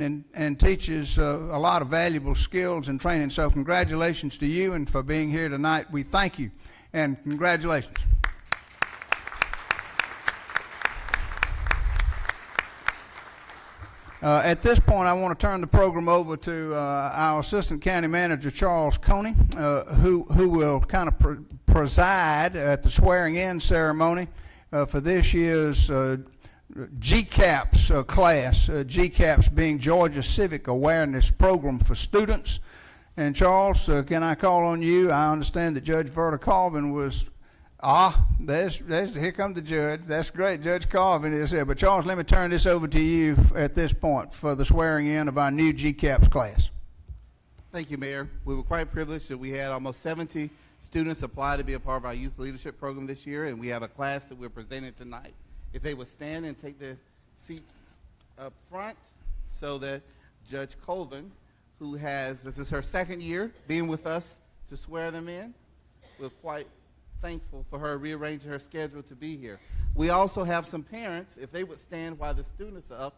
and teaches a lot of valuable skills and training. So congratulations to you, and for being here tonight. We thank you, and congratulations. At this point, I want to turn the program over to our Assistant County Manager, Charles Coney, who will kind of preside at the swearing-in ceremony for this year's GCAPS class, GCAPS being Georgia Civic Awareness Program for students. And Charles, can I call on you? I understand that Judge Verta Colvin was, here comes the judge. That's great, Judge Colvin is here. But Charles, let me turn this over to you at this point for the swearing in of our new GCAPS class. Thank you, Mayor. We were quite privileged that we had almost 70 students apply to be a part of our youth leadership program this year, and we have a class that we're presenting tonight. If they would stand and take the seat up front so that Judge Colvin, who this is her second year being with us to swear them in, we're quite thankful for her rearranging her schedule to be here. We also have some parents, if they would stand while the students are up,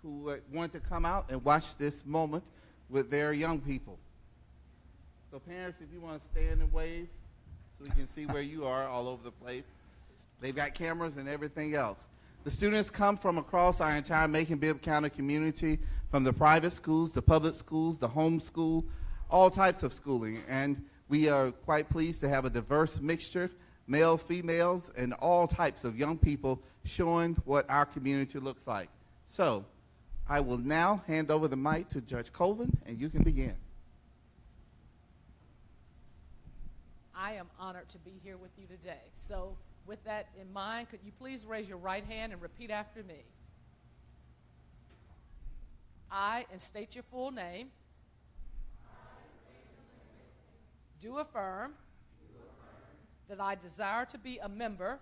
who want to come out and watch this moment with their young people. So parents, if you want to stand and wave so we can see where you are all over the place. They've got cameras and everything else. The students come from across our entire Macon-Bibb County community, from the private schools, the public schools, the home school, all types of schooling. And we are quite pleased to have a diverse mixture, male, females, and all types of young people showing what our community looks like. So I will now hand over the mic to Judge Colvin, and you can begin. I am honored to be here with you today. So with that in mind, could you please raise your right hand and repeat after me? I, and state your full name, do affirm that I desire to be a member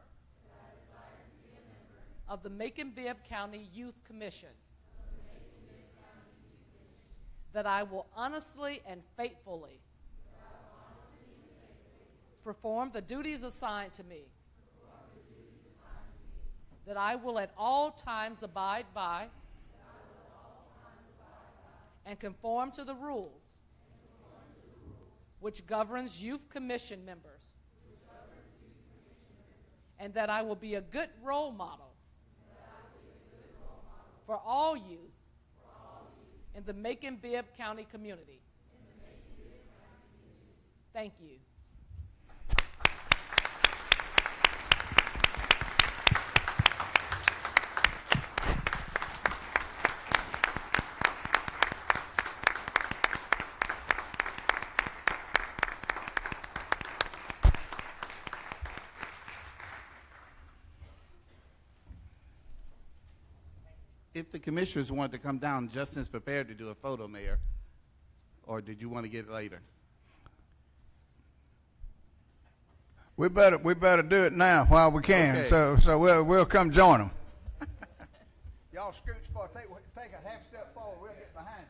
of the Macon-Bibb County Youth Commission, that I will honestly and faithfully perform the duties assigned to me, that I will at all times abide by and conform to the rules which governs youth commission members, and that I will be a good role model for all youth in the Macon-Bibb County community. Thank you. If the commissioners wanted to come down, Justin's prepared to do a photo, Mayor. Or did you want to get it later? We better do it now while we can. Okay. So we'll come join them. Y'all scooch forward. Take a half step forward. We'll get behind you.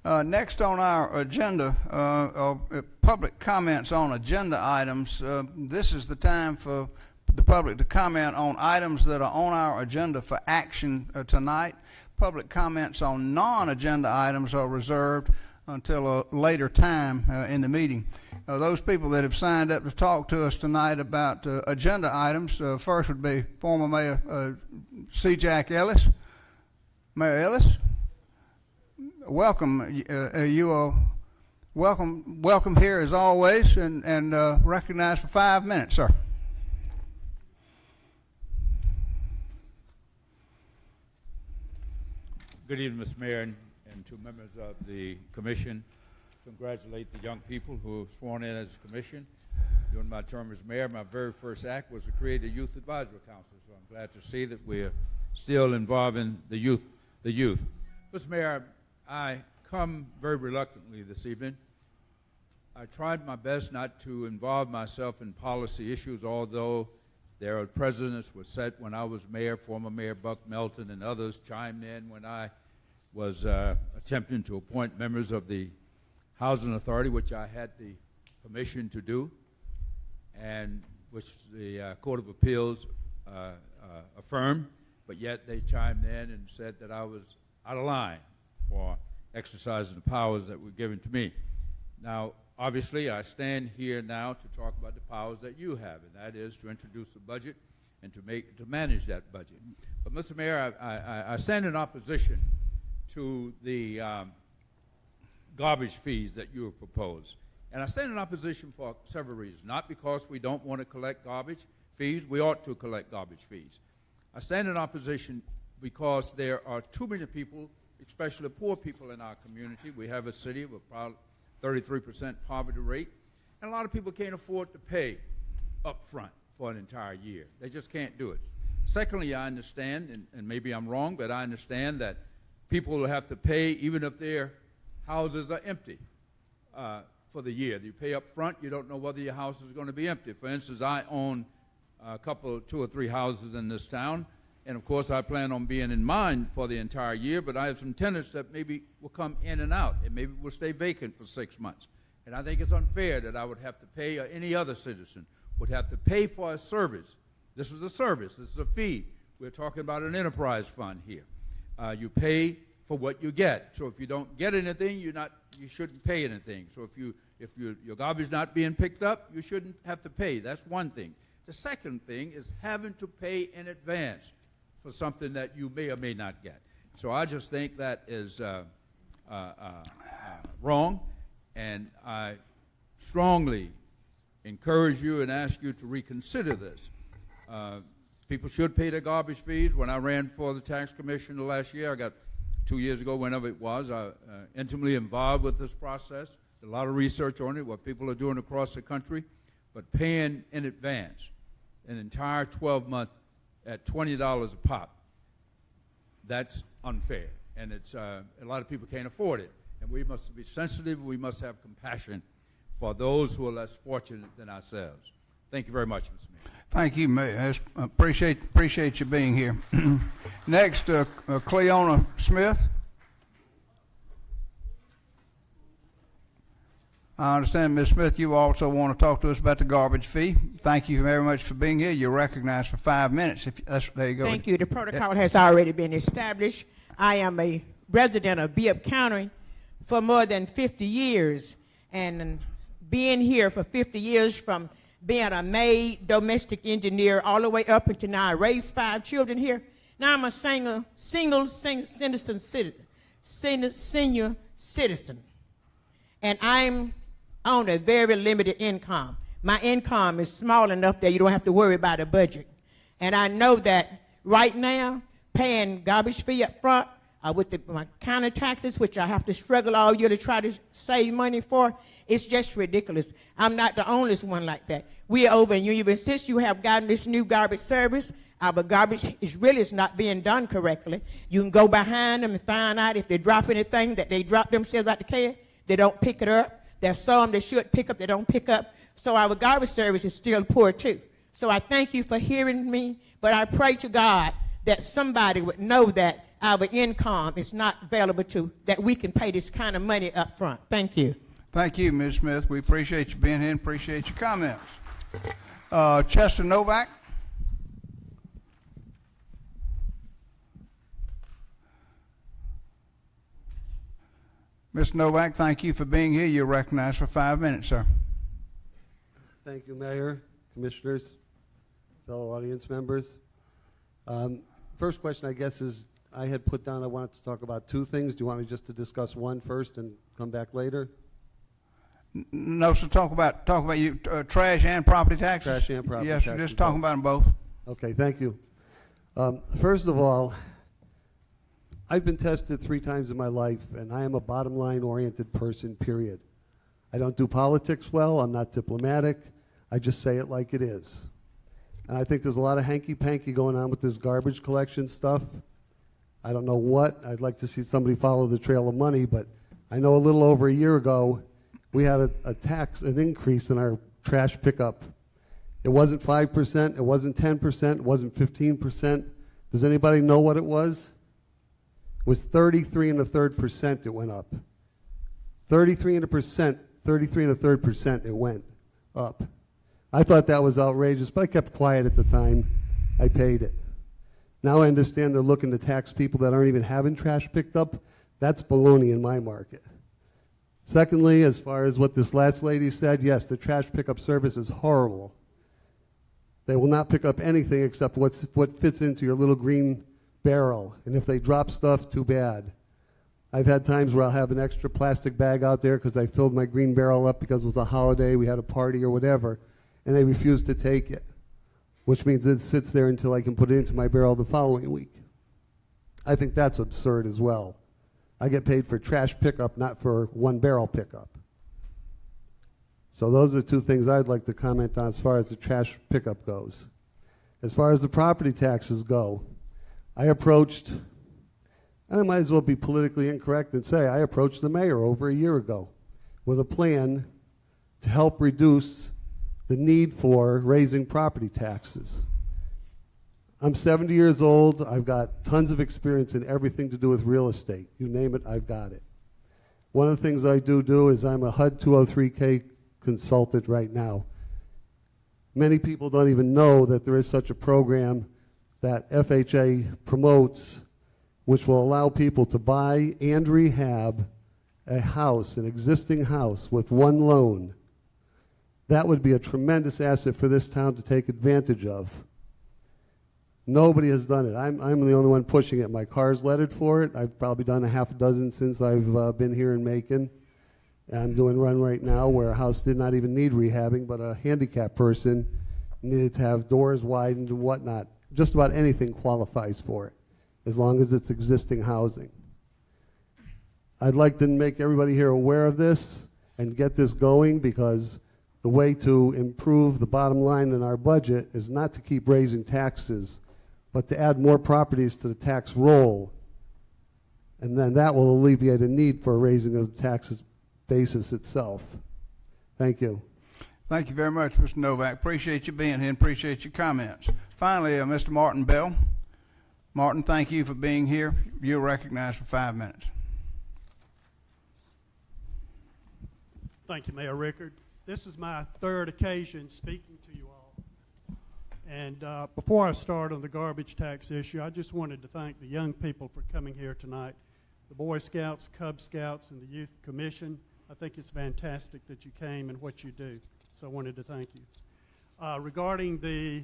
Next on our agenda, public comments on agenda items. This is the time for the public to comment on items that are on our agenda for action tonight. Public comments on non-agenda items are reserved until a later time in the meeting. Those people that have signed up to talk to us tonight about agenda items, first would be former Mayor C. Jack Ellis. Mayor Ellis, welcome. You are welcome here as always, and recognized for 5 minutes, sir. Good evening, Mr. Mayor, and to members of the commission. Congratulate the young people who were sworn in as a commission. During my term as mayor, my very first act was to create a youth advisory council, so I'm glad to see that we're still involving the youth. Mr. Mayor, I come very reluctantly this evening. I tried my best not to involve myself in policy issues, although there are precedents were set when I was mayor. Former Mayor Buck Melton and others chimed in when I was attempting to appoint members of the Housing Authority, which I had the permission to do, and which the Court of Appeals affirmed, but yet they chimed in and said that I was out of line for exercising the powers that were given to me. Now, obviously, I stand here now to talk about the powers that you have, and that is to introduce a budget and to manage that budget. But, Mr. Mayor, I stand in opposition to the garbage fees that you have proposed. And I stand in opposition for several reasons. Not because we don't want to collect garbage fees. We ought to collect garbage fees. I stand in opposition because there are too many people, especially poor people in our community. We have a city with probably 33% poverty rate, and a lot of people can't afford to pay up front for an entire year. They just can't do it. Secondly, I understand, and maybe I'm wrong, but I understand that people will have to pay even if their houses are empty for the year. You pay up front, you don't know whether your house is going to be empty. For instance, I own two or three houses in this town, and of course I plan on being in mine for the entire year, but I have some tenants that maybe will come in and out, and maybe will stay vacant for 6 months. And I think it's unfair that I would have to pay, or any other citizen would have to pay for a service. This is a service, this is a fee. We're talking about an enterprise fund here. You pay for what you get. So if you don't get anything, you shouldn't pay anything. So if your garbage not being picked up, you shouldn't have to pay. That's one thing. The second thing is having to pay in advance for something that you may or may not get. So I just think that is wrong, and I strongly encourage you and ask you to reconsider this. People should pay their garbage fees. When I ran for the tax commission the last year, I got 2 years ago, whenever it was, I intimately involved with this process. A lot of research on it, what people are doing across the country, but paying in advance an entire 12-month at $20 a pop, that's unfair, and it's a lot of people can't afford it, and we must be sensitive. We must have compassion for those who are less fortunate than ourselves. Thank you very much, Mr. Mayor. Thank you, Mayor. Appreciate you being here. Next, Cleona Smith. I understand, Ms. Smith, you also want to talk to us about the garbage fee. Thank you very much for being here. You're recognized for 5 minutes. There you go. Thank you. The protocol has already been established. I am a resident of Bibb County for more than 50 years, and being here for 50 years, from being a maid, domestic engineer, all the way up until now, I raised 5 children here. Now I'm a senior citizen, and I'm on a very limited income. My income is small enough that you don't have to worry about a budget. And I know that right now, paying garbage fee up front with my county taxes, which I have to struggle all year to try to save money for, it's just ridiculous. I'm not the only one like that. We are over in Union. Since you have gotten this new garbage service, our garbage is not being done correctly. You can go behind them and find out if they drop anything that they drop themselves out the can. They don't pick it up. There's some they should pick up, they don't pick up. So our garbage service is still poor too. So I thank you for hearing me, but I pray to God that somebody would know that our income is not available to, that we can pay this kind of money up front. Thank you. Thank you, Ms. Smith. We appreciate you being here and appreciate your comments. Chester Novak. Mr. Novak, thank you for being here. You're recognized for 5 minutes, sir. Thank you, Mayor, Commissioners, fellow audience members. First question, I guess, is I had put down I wanted to talk about two things. Do you want me just to discuss one first and come back later? No, so talk about you trash and property taxes. Trash and property yes, taxes. Yes, just talking about them both. Okay, thank you. First of all, I've been tested 3 times in my life, and I am a bottom-line oriented person, period. I don't do politics well. I'm not diplomatic. I just say it like it is. And I think there's a lot of hanky-panky going on with this garbage collection stuff. I don't know what. I'd like to see somebody follow the trail of money, but I know a little over a year ago, we had an increase in our trash pickup. It wasn't 5%, it wasn't 10%, it wasn't 15%. Does anybody know what it was? It was 33.33% it went up. 33.33% it went up. I thought that was outrageous, but I kept quiet at the time. I paid it. Now I understand they're looking to tax people that aren't even having trash picked up. That's baloney in my market. Secondly, as far as what this last lady said, yes, the trash pickup service is horrible. They will not pick up anything except what fits into your little green barrel. And if they drop stuff, too bad. I've had times where I'll have an extra plastic bag out there because I filled my green barrel up because it was a holiday, we had a party or whatever, and they refuse to take it, which means it sits there until I can put it into my barrel the following week. I think that's absurd as well. I get paid for trash pickup, not for one barrel pickup. So those are 2 things I'd like to comment on as far as the trash pickup goes. As far as the property taxes go, I approached, and I might as well be politically incorrect and say I approached the mayor over a year ago with a plan to help reduce the need for raising property taxes. I'm 70 years old. I've got tons of experience in everything to do with real estate. You name it, I've got it. One of the things I do is I'm a HUD 203K consultant right now. Many people don't even know that there is such a program that FHA promotes, which will allow people to buy and rehab a house, an existing house, with one loan. That would be a tremendous asset for this town to take advantage of. Nobody has done it. I'm the only one pushing it. My car's lettered for it. I've probably done a half a dozen since I've been here in Macon. And I'm doing one right now where a house did not even need rehabbing, but a handicapped person needed to have doors widened and whatnot. Just about anything qualifies for it, as long as it's existing housing. I'd like to make everybody here aware of this and get this going, because the way to improve the bottom line in our budget is not to keep raising taxes, but to add more properties to the tax roll. And then that will alleviate a need for a raising of the taxes basis itself. Thank you. Thank you very much, Mr. Novak. Appreciate you being here and appreciate your comments. Finally, Mr. Martin Bell. Martin, thank you for being here. You're recognized for 5 minutes. Thank you, Mayor Rickard. This is my 3rd occasion speaking to you all. And before I start on the garbage tax issue, I just wanted to thank the young people for coming here tonight. The Boy Scouts, Cub Scouts, and the Youth Commission. I think it's fantastic that you came and what you do. So I wanted to thank you. Regarding the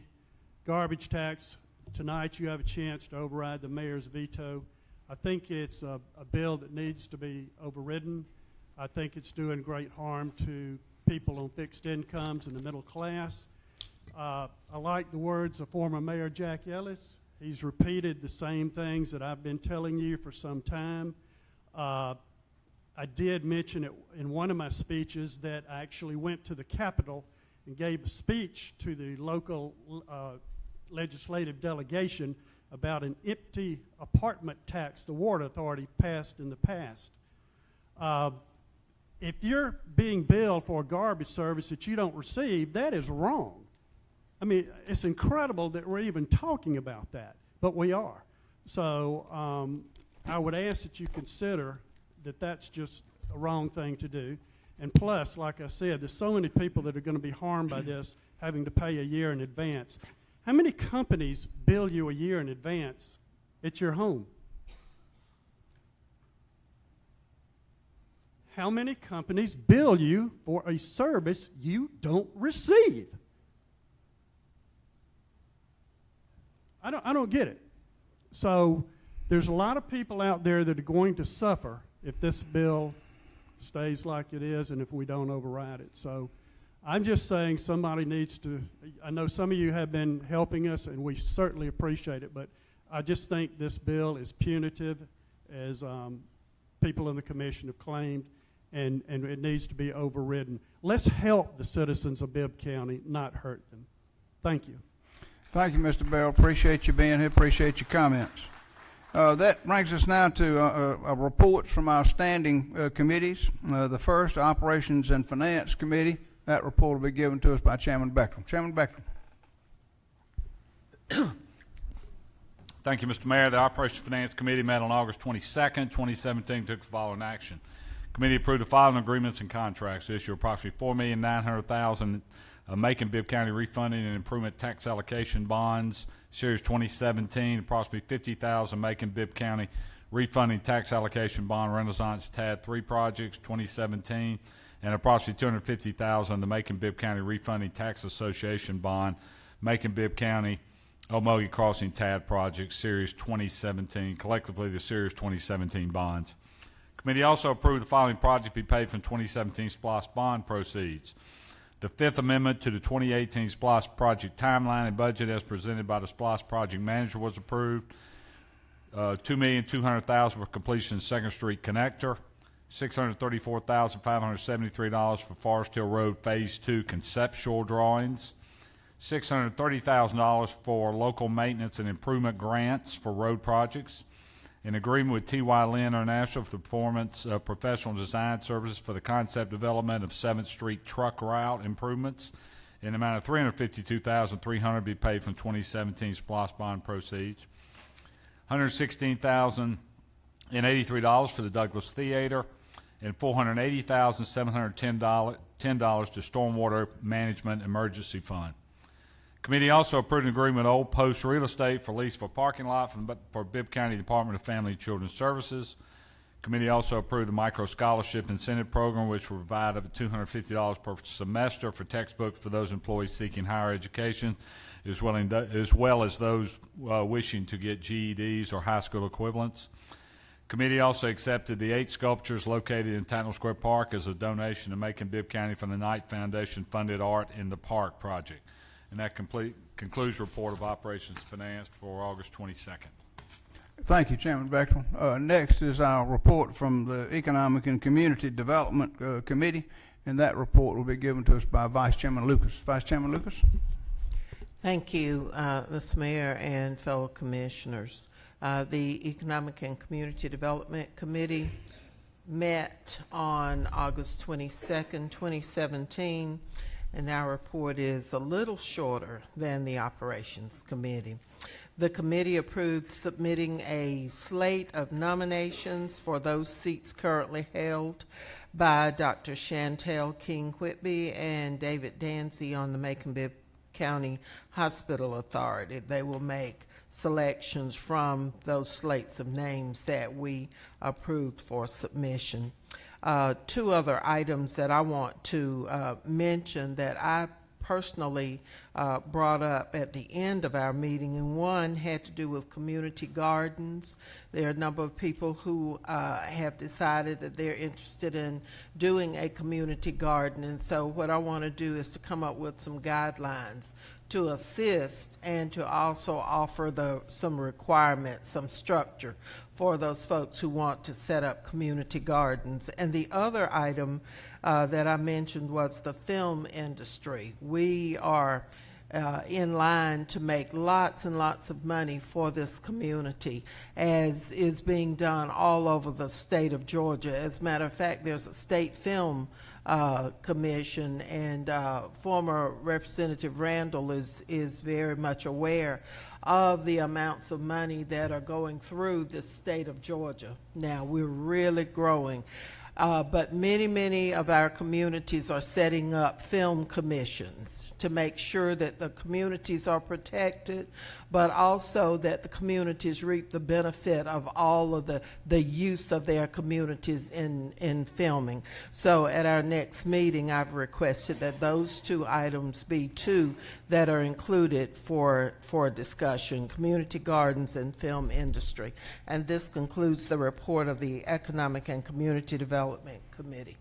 garbage tax, tonight you have a chance to override the mayor's veto. I think it's a bill that needs to be overridden. I think it's doing great harm to people on fixed incomes and the middle class. I like the words of former Mayor Jack Ellis. He's repeated the same things that I've been telling you for some time. I did mention it in one of my speeches that I actually went to the Capitol and gave a speech to the local legislative delegation about an empty apartment tax the Ward Authority passed in the past. If you're being billed for a garbage service that you don't receive, that is wrong. I mean, it's incredible that we're even talking about that. but we are. So I would ask that you consider that that's just a wrong thing to do. And plus, like I said, there's so many people that are going to be harmed by this, having to pay a year in advance. How many companies bill you a year in advance at your home? How many companies bill you for a service you don't receive? I don't get it. So there's a lot of people out there that are going to suffer if this bill stays like it is and if we don't override it. So I'm just saying somebody needs to, I know some of you have been helping us and we certainly appreciate it, but I just think this bill is punitive, as people in the commission have claimed, and it needs to be overridden. Let's help the citizens of Bibb County, not hurt them. Thank you. Thank you, Mr. Bell. Appreciate you being here. Appreciate your comments. That brings us now to reports from our standing committees. The first, Operations and Finance Committee. That report will be given to us by Chairman Beckram. Chairman Beckram. Thank you, Mr. Mayor. The Operations and Finance Committee met on August 22nd, 2017, took the following action. Committee approved the following agreements and contracts to issue approximately $4,900,000 Macon-Bibb County refunding and improvement tax allocation bonds, Series 2017, approximately $50,000 Macon-Bibb County refunding tax allocation bond, Renaissance TAD 3 projects, 2017, and approximately $250,000 the Macon-Bibb County refunding tax association bond, Macon-Bibb County Omogie Crossing TAD project, Series 2017, collectively the Series 2017 bonds. Committee also approved the following project be paid from 2017 SPLOST bond proceeds. The Fifth Amendment to the 2018 SPLOST project timeline and budget as presented by the SPLOST project manager was approved. $2,200,000 for completion of 2nd Street connector, $634,573 for Forest Hill Road Phase 2 conceptual drawings, $630,000 for local maintenance and improvement grants for road projects, an agreement with T.Y. Lin International for the performance of professional design services for the concept development of 7th Street truck route improvements in the amount of $352,300 be paid from 2017 SPLOST bond proceeds, $116,083 for the Douglas Theater, and $480,710 to Stormwater Management Emergency Fund. Committee also approved an agreement with Old Post Real Estate for lease for parking lot for Bibb County Department of Family and Children's Services. Committee also approved the Micro Scholarship Incentive Program, which will provide up to $250 per semester for textbooks for those employees seeking higher education, as well as those wishing to get GEDs or high school equivalents. Committee also accepted the 8 sculptures located in Tatnall Square Park as a donation to Macon-Bibb County from the Knight Foundation funded Art in the Park project. And that concludes report of Operations Finance for August 22nd. Thank you, Chairman Beckram. Next is our report from the Economic and Community Development Committee, and that report will be given to us by Vice Chairman Lucas. Vice Chairman Lucas. Thank you, Mr. Mayor and fellow commissioners. The Economic and Community Development Committee met on August 22nd, 2017, and our report is a little shorter than the Operations Committee. The committee approved submitting a slate of nominations for those seats currently held by Dr. Chantel King-Whitby and David Dancy on the Macon-Bibb County Hospital Authority. They will make selections from those slates of names that we approved for submission. 2 other items that I want to mention that I personally brought up at the end of our meeting, and one had to do with community gardens. There are a number of people who have decided that they're interested in doing a community garden, and so what I want to do is to come up with some guidelines to assist and to also offer some requirements, some structure for those folks who want to set up community gardens. And the other item that I mentioned was the film industry. We are in line to make lots and lots of money for this community, as is being done all over the state of Georgia. As a matter of fact, there's a state film commission, and former Representative Randall is very much aware of the amounts of money that are going through the state of Georgia. Now, we're really growing. But many of our communities are setting up film commissions to make sure that the communities are protected, but also that the communities reap the benefit of all of the use of their communities in filming. So at our next meeting, I've requested that those two items be two that are included for discussion: community gardens and film industry. And this concludes the report of the Economic and Community Development Committee.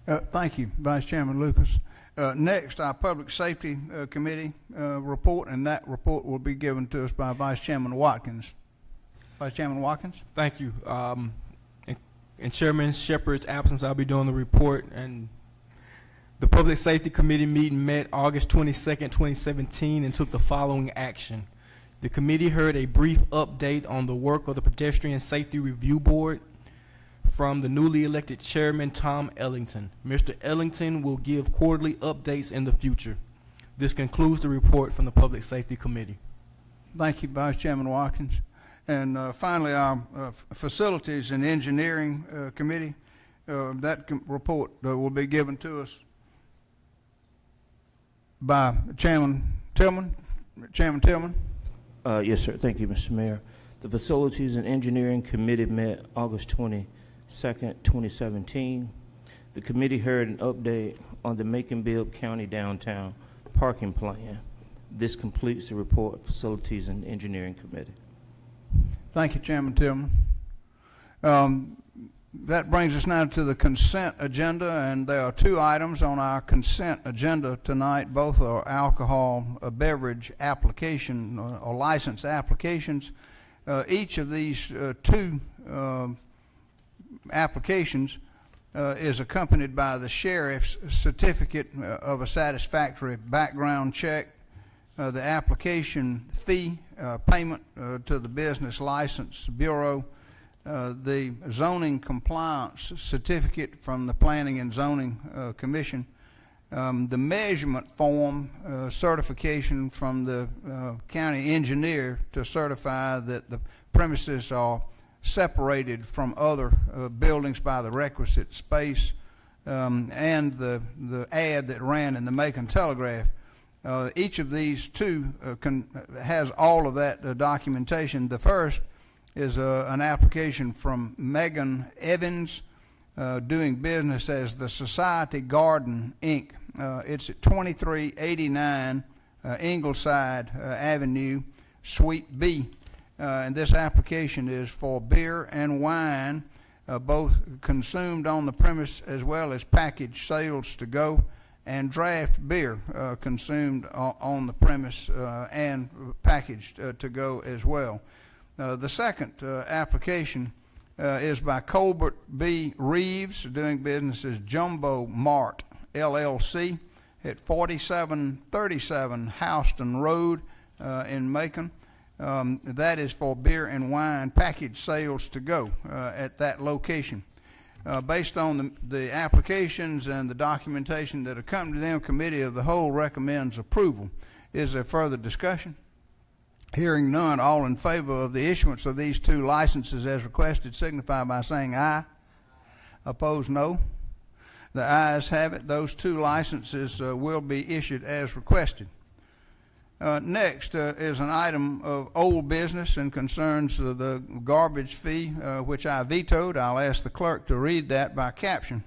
Thank you, Vice Chairman Lucas. Next, our Public Safety Committee report, and that report will be given to us by Vice Chairman Watkins. Vice Chairman Watkins? Thank you. In Chairman Shepard's absence, I'll be doing the report. And the Public Safety Committee meeting met August 22nd, 2017, and took the following action. The committee heard a brief update on the work of the Pedestrian Safety Review Board from the newly elected chairman, Tom Ellington. Mr. Ellington will give quarterly updates in the future. This concludes the report from the Public Safety Committee. Thank you, Vice Chairman Watkins. And finally, our Facilities and Engineering Committee, report will be given to us by Chairman Tillman. Chairman Tillman. Yes, sir. Thank you, Mr. Mayor. The Facilities and Engineering Committee met August 22nd, 2017. The committee heard an update on the Macon-Bibb County Downtown Parking Plan. This completes the report, Facilities and Engineering Committee. Thank you, Chairman Tillman. That brings us now to the consent agenda, and there are two items on our consent agenda tonight. Both are alcohol beverage application or license applications. Each of these two applications is accompanied by the sheriff's certificate of a satisfactory background check. The application fee payment to the Business License Bureau, the zoning compliance certificate from the Planning and Zoning Commission, the measurement form certification from the county engineer to certify that the premises are separated from other buildings by the requisite space, and the ad that ran in the Macon Telegraph. Each of these two has all of that documentation. The first is an application from Megan Evans, doing business as the Society Garden, Inc. It's at 2389 Ingleside Avenue, Suite B. And this application is for beer and wine, both consumed on the premise as well as packaged sales to go, and draft beer consumed on the premise and packaged to go as well. The second application is by Colbert B. Reeves, doing business as Jumbo Mart, LLC, at 4737 Houston Road in Macon. That is for beer and wine package sales to go at that location. Based on the applications and the documentation that accompany them, Committee of the Whole recommends approval. Is there further discussion? Hearing none, all in favor of the issuance of these two licenses as requested signify by saying aye. Opposed, no. The ayes have it. Those two licenses will be issued as requested. Next is an item of old business and concerns the garbage fee, which I vetoed. I'll ask the clerk to read that by caption.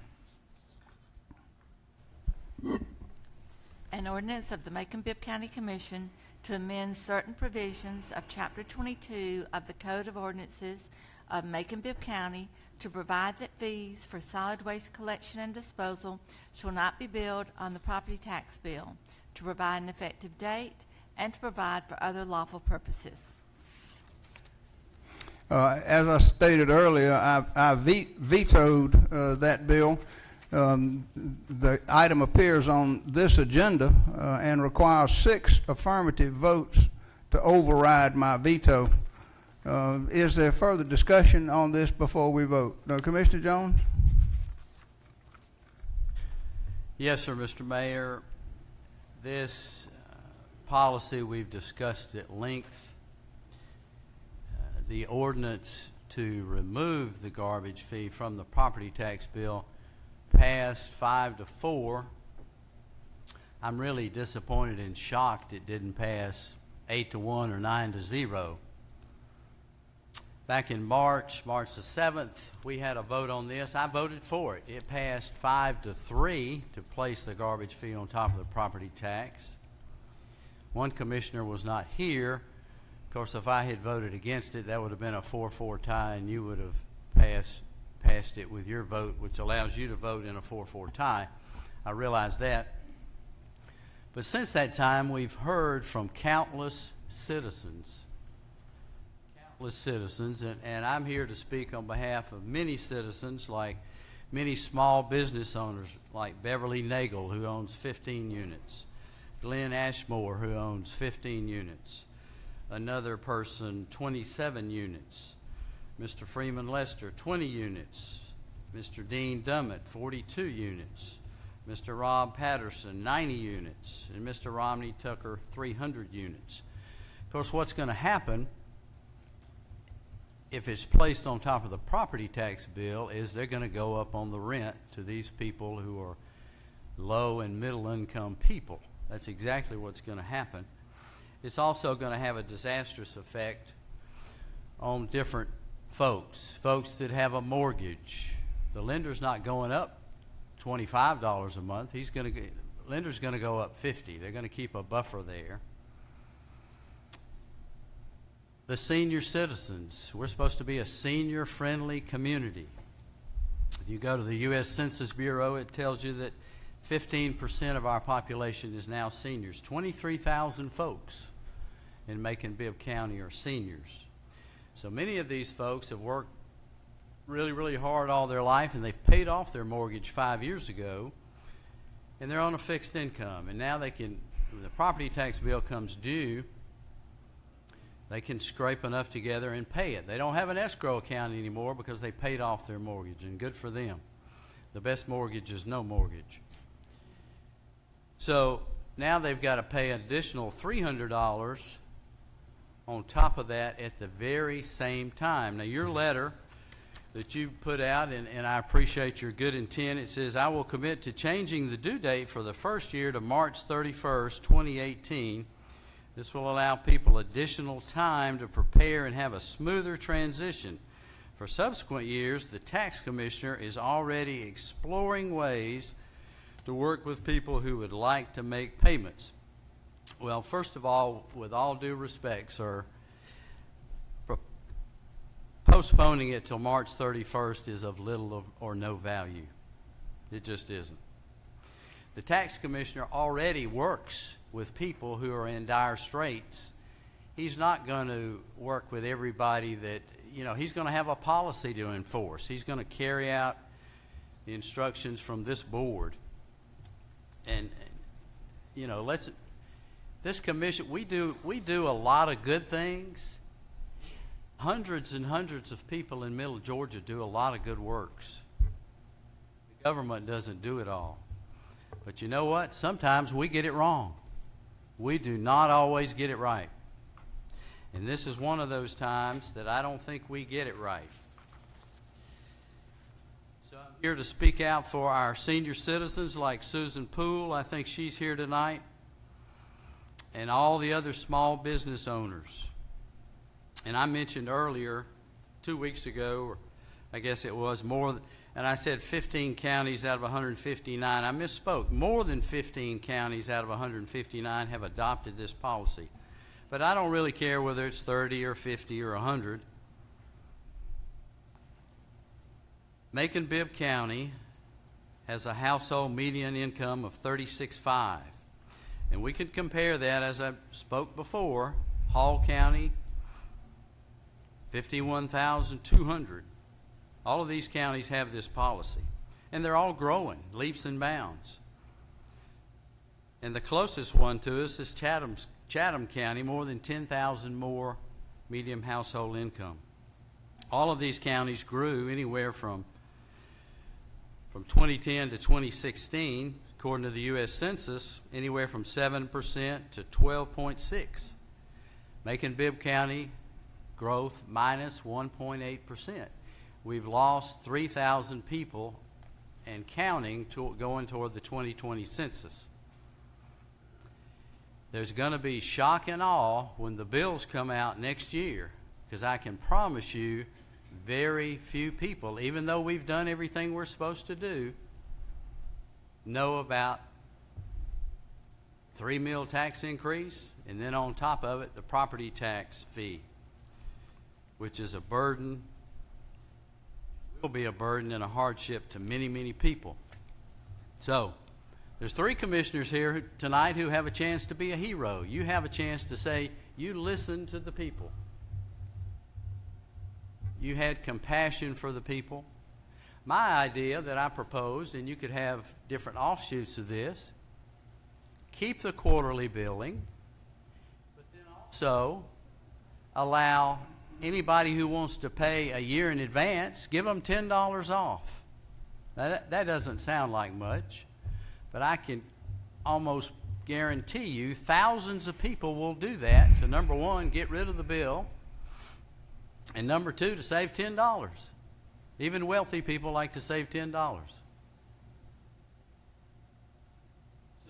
An ordinance of the Macon-Bibb County Commission to amend certain provisions of Chapter 22 of the Code of Ordinances of Macon-Bibb County to provide that fees for solid waste collection and disposal shall not be billed on the property tax bill, to provide an effective date, and to provide for other lawful purposes. As I stated earlier, I vetoed that bill. The item appears on this agenda and requires 6 affirmative votes to override my veto. Is there further discussion on this before we vote? Commissioner Jones? Yes, sir, Mr. Mayor. This policy we've discussed at length the ordinance to remove the garbage fee from the property tax bill passed 5-4. I'm really disappointed and shocked it didn't pass 8-1 or 9-0. Back in March the 7th, we had a vote on this. I voted for it. It passed 5-3 to place the garbage fee on top of the property tax. One commissioner was not here. Of course, if I had voted against it, that would have been a 4-4 tie, and you would have passed it with your vote, which allows you to vote in a 4-4 tie. I realize that. But since that time, we've heard from countless citizens, and I'm here to speak on behalf of many citizens, like many small business owners, like Beverly Nagel, who owns 15 units, Glenn Ashmore, who owns 15 units, another person, 27 units, Mr. Freeman Lester, 20 units, Mr. Dean Dummett, 42 units, Mr. Rob Patterson, 90 units, and Mr. Romney Tucker, 300 units. Of course, what's going to happen if it's placed on top of the property tax bill is they're going to go up on the rent to these people who are low and middle income people. That's exactly what's going to happen. It's also going to have a disastrous effect on different folks that have a mortgage. The lender's not going up $25 a month. Lender's going to go up $50. They're going to keep a buffer there. The senior citizens, we're supposed to be a senior-friendly community. If you go to the U.S. Census Bureau, it tells you that 15% of our population is now seniors. 23,000 folks in Macon-Bibb County are seniors. So many of these folks have worked really, really hard all their life, and they've paid off their mortgage 5 years ago, and they're on a fixed income. And now when the property tax bill comes due, they can scrape enough together and pay it. They don't have an escrow account anymore because they paid off their mortgage, and good for them. The best mortgage is no mortgage. So now they've got to pay an additional $300 on top of that at the very same time. Now, your letter that you put out, and I appreciate your good intent, it says, I will commit to changing the due date for the first year to March 31st, 2018. This will allow people additional time to prepare and have a smoother transition. For subsequent years, the tax commissioner is already exploring ways to work with people who would like to make payments. Well, first of all, with all due respect, sir, postponing it till March 31st is of little or no value. It just isn't. The tax commissioner already works with people who are in dire straits. He's not going to work with everybody that, he's going to have a policy to enforce. He's going to carry out the instructions from this board. And this commission, we do a lot of good things. Hundreds and hundreds of people in Middle Georgia do a lot of good works. The government doesn't do it all. But you know what? Sometimes we get it wrong. We do not always get it right. And this is one of those times that I don't think we get it right. So I'm here to speak out for our senior citizens like Susan Poole. I think she's here tonight. And all the other small business owners. And I mentioned earlier, 2 weeks ago, or I guess it was more, and I said 15 counties out of 159. I misspoke. More than 15 counties out of 159 have adopted this policy. But I don't really care whether it's 30 or 50 or 100. Macon-Bibb County has a household median income of $36,500. And we could compare that, as I spoke before, Hall County, $51,200. All of these counties have this policy. And they're all growing, leaps and bounds. And the closest one to us is Chatham County, more than 10,000 more medium household income. All of these counties grew anywhere from 2010 to 2016, according to the U.S. Census, anywhere from 7% to 12.6%. Macon-Bibb County growth minus 1.8%. We've lost 3,000 people and counting going toward the 2020 census. There's going to be shock and awe when the bills come out next year, because I can promise you very few people, even though we've done everything we're supposed to do, know about 3 meal tax increase, and then on top of it, the property tax fee, which is a burden, will be a burden and a hardship to many, many people. So, there's 3 commissioners here tonight who have a chance to be a hero. You have a chance to say, you listened to the people. You had compassion for the people. My idea that I proposed, and you could have different offshoots of this, keep the quarterly billing, but then also allow anybody who wants to pay a year in advance, give them $10 off. Now, that doesn't sound like much, but I can almost guarantee you thousands of people will do that to, number one, get rid of the bill, and number two, to save $10. Even wealthy people like to save $10.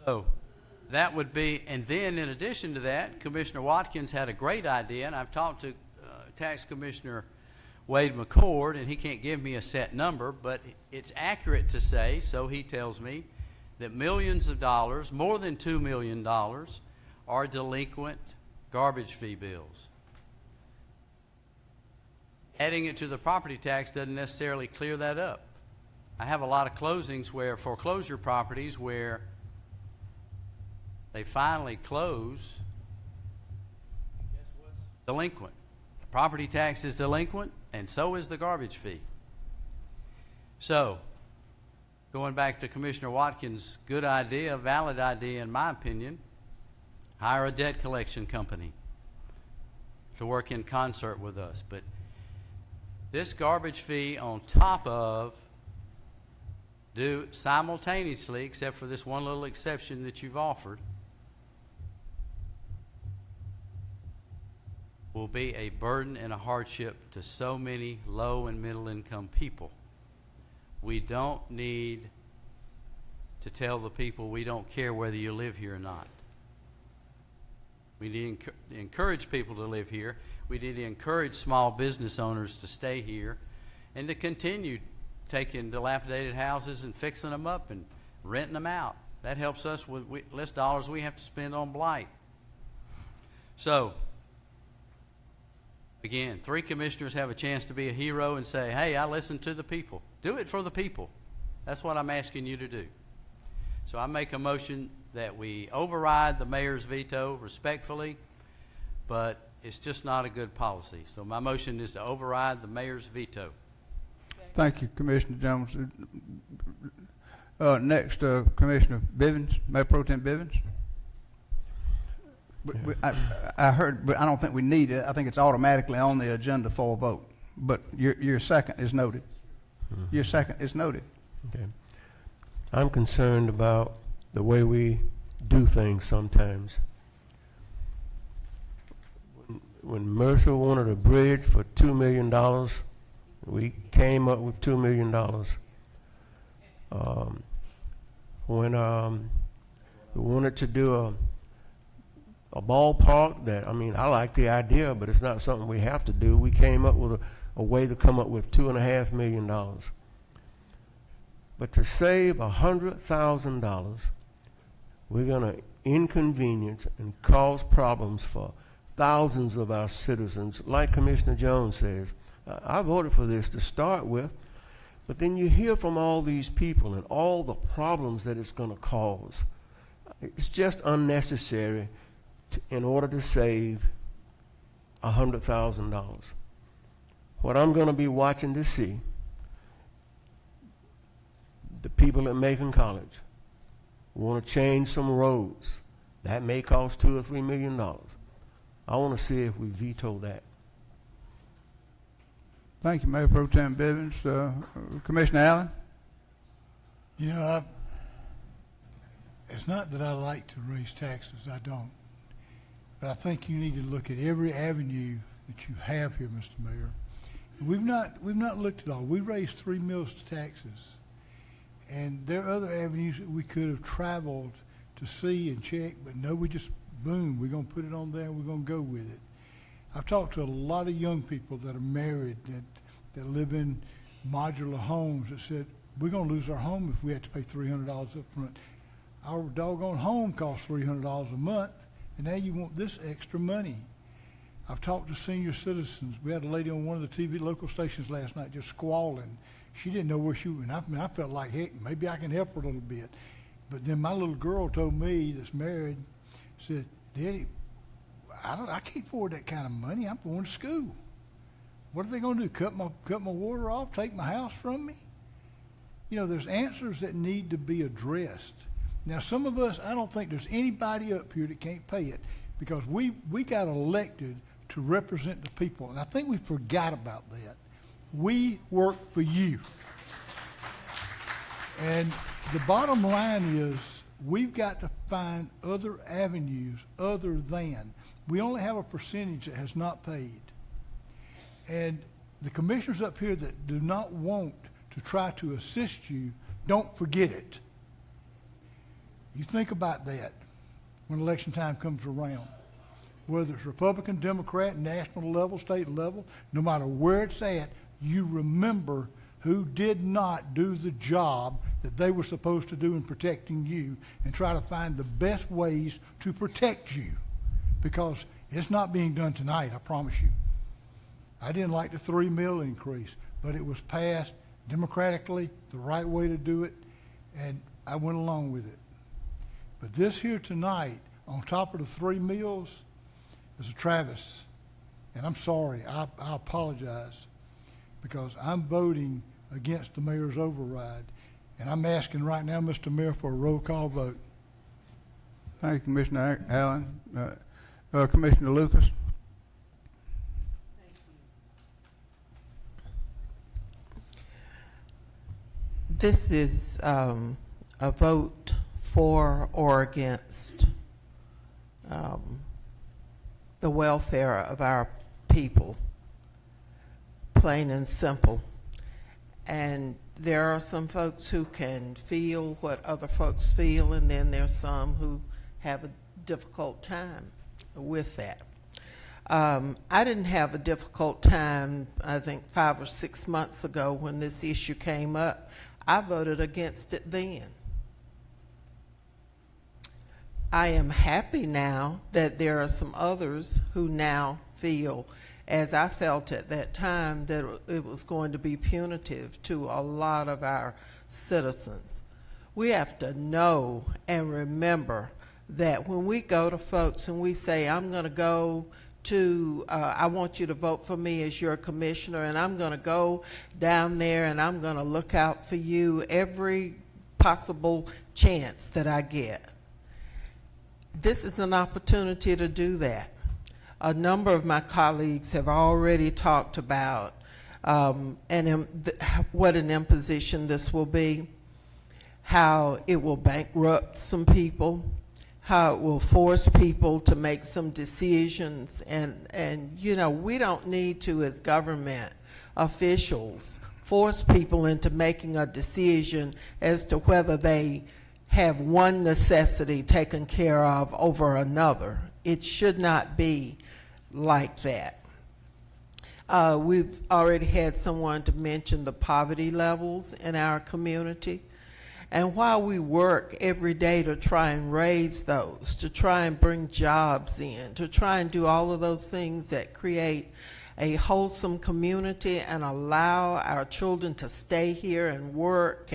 So that would be, and then in addition to that, Commissioner Watkins had a great idea, and I've talked to Tax Commissioner Wade McCord, and he can't give me a set number, but it's accurate to say, so he tells me, that millions of dollars, more than $2 million, are delinquent garbage fee bills. Adding it to the property tax doesn't necessarily clear that up. I have a lot of closings where foreclosure properties where they finally close, guess what's delinquent? The property tax is delinquent, and so is the garbage fee. So, going back to Commissioner Watkins' good idea, valid idea in my opinion, hire a debt collection company to work in concert with us. But this garbage fee on top of do simultaneously, except for this one little exception that you've offered, will be a burden and a hardship to so many low and middle income people. We don't need to tell the people we don't care whether you live here or not. We need to encourage people to live here. We need to encourage small business owners to stay here and to continue taking dilapidated houses and fixing them up and renting them out. That helps us with less dollars we have to spend on blight. So, again, 3 commissioners have a chance to be a hero and say, hey, I listened to the people. Do it for the people. That's what I'm asking you to do. So I make a motion that we override the mayor's veto respectfully, but it's just not a good policy. So my motion is to override the mayor's veto. Thank you, Commissioner Jones. Next, Commissioner Bivens, Mayor Pro Tem Bivens. I heard, but I don't think we need it. I think it's automatically on the agenda for a vote. But your second is noted. Your second is noted. Okay. I'm concerned about the way we do things sometimes. When Mercer wanted a bridge for $2 million, we came up with $2 million. When we wanted to do a ballpark that, I mean, I like the idea, but it's not something we have to do. We came up with a way to come up with $2.5 million. But to save $100,000, we're going to inconvenience and cause problems for thousands of our citizens. Like Commissioner Jones says, I voted for this to start with, but then you hear from all these people and all the problems that it's going to cause. It's just unnecessary in order to save $100,000. What I'm going to be watching to see, the people at Macon College want to change some roads. That may cost $2 or $3 million. I want to see if we veto that. Thank you, Mayor Pro Tem Bivens. Commissioner Allen? You know, it's not that I like to raise taxes, I don't. But I think you need to look at every avenue that you have here, Mr. Mayor. We've not looked at all. We raised 3 mills to taxes, and there are other avenues that we could have traveled to see and check, but no, we just boom, we're gonna put it on there and we're gonna go with it. I've talked to a lot of young people that are married that live in modular homes that said, we're gonna lose our home if we have to pay $300 up front. Our doggone home costs $300 a month, and now you want this extra money. I've talked to senior citizens. We had a lady on one of the TV local stations last night just squalling. She didn't know where she was, and I felt like, heck, maybe I can help her a little bit. But then my little girl told me, that's married, said, Daddy, I can't afford that kind of money. I'm going to school. What are they going to do? Cut my water off? Take my house from me? You know, there's answers that need to be addressed. Now, some of us, I don't think there's anybody up here that can't pay it, because we got elected to represent the people, and I think we forgot about that. We work for you. And the bottom line is we've got to find other avenues other than. We only have a percentage that has not paid. And the commissioners up here that do not want to try to assist you, don't forget it. You think about that when election time comes around. Whether it's Republican, Democrat, national level, state level, no matter where it's at, you remember who did not do the job that they were supposed to do in protecting you, and try to find the best ways to protect you. Because it's not being done tonight, I promise you. I didn't like the 3 mil increase, but it was passed democratically, the right way to do it, and I went along with it. But this here tonight, on top of the 3 mills, is a Travis. And I'm sorry, I apologize, because I'm voting against the mayor's override. And I'm asking right now, Mr. Mayor, for a roll call vote. Thank you, Commissioner Allen. Commissioner Lucas? This is a vote for or against the welfare of our people, plain and simple. And there are some folks who can feel what other folks feel, and then there's some who have a difficult time with that. I didn't have a difficult time, I think 5 or 6 months ago when this issue came up. I voted against it then. I am happy now that there are some others who now feel, as I felt at that time, that it was going to be punitive to a lot of our citizens. We have to know and remember that when we go to folks and we say, I'm going to go to, I want you to vote for me as your commissioner, and I'm going to go down there and I'm going to look out for you every possible chance that I get. This is an opportunity to do that. A number of my colleagues have already talked about what an imposition this will be, how it will bankrupt some people, how it will force people to make some decisions, and you know, we don't need to, as government officials, force people into making a decision as to whether they have one necessity taken care of over another. It should not be like that. We've already had someone to mention the poverty levels in our community. And while we work every day to try and raise those, to try and bring jobs in, to try and do all of those things that create a wholesome community and allow our children to stay here and work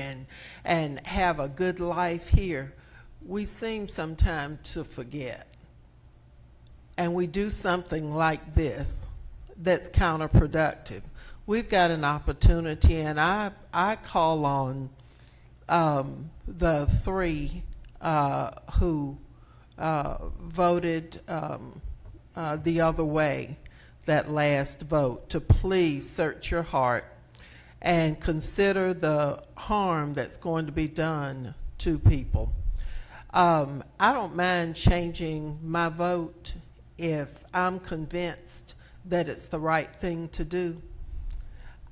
and have a good life here, we seem sometimes to forget. And we do something like this that's counterproductive. We've got an opportunity, and I call on the 3 who voted the other way that last vote to please search your heart and consider the harm that's going to be done to people. I don't mind changing my vote if I'm convinced that it's the right thing to do?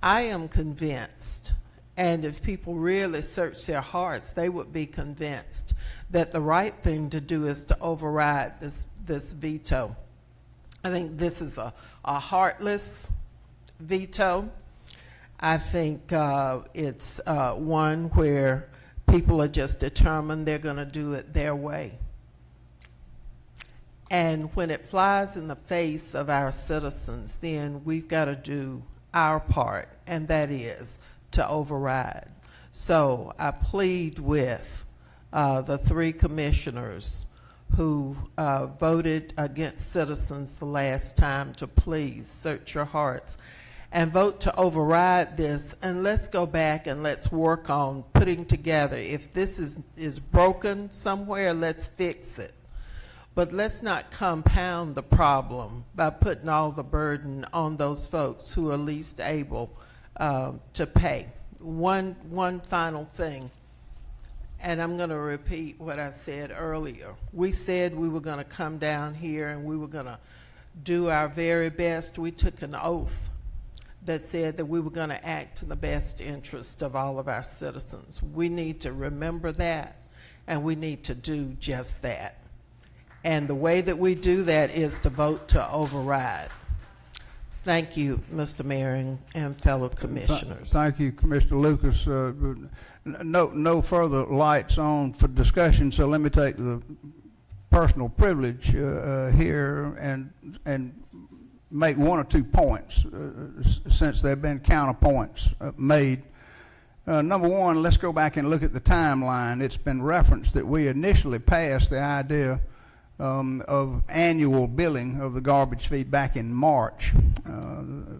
I am convinced, and if people really search their hearts, they would be convinced that the right thing to do is to override this veto. I think this is a heartless veto. I think it's one where people are just determined they're going to do it their way. And when it flies in the face of our citizens, then we've got to do our part, and that is to override. So I plead with the three commissioners who voted against citizens the last time to please search your hearts and vote to override this, and let's go back and let's work on putting together. If this is broken somewhere, let's fix it. But let's not compound the problem by putting all the burden on those folks who are least able to pay. One final thing, and I'm going to repeat what I said earlier. We said we were going to come down here and we were going to do our very best. We took an oath that said that we were going to act in the best interest of all of our citizens. We need to remember that, and we need to do just that. And the way that we do that is to vote to override. Thank you, Mr. Mayor and fellow commissioners. Thank you, Commissioner Lucas. No further lights on for discussion, so let me take the personal privilege here and make one or 2 points since there have been counterpoints made. Number one, let's go back and look at the timeline. It's been referenced that we initially passed the idea of annual billing of the garbage fee back in March.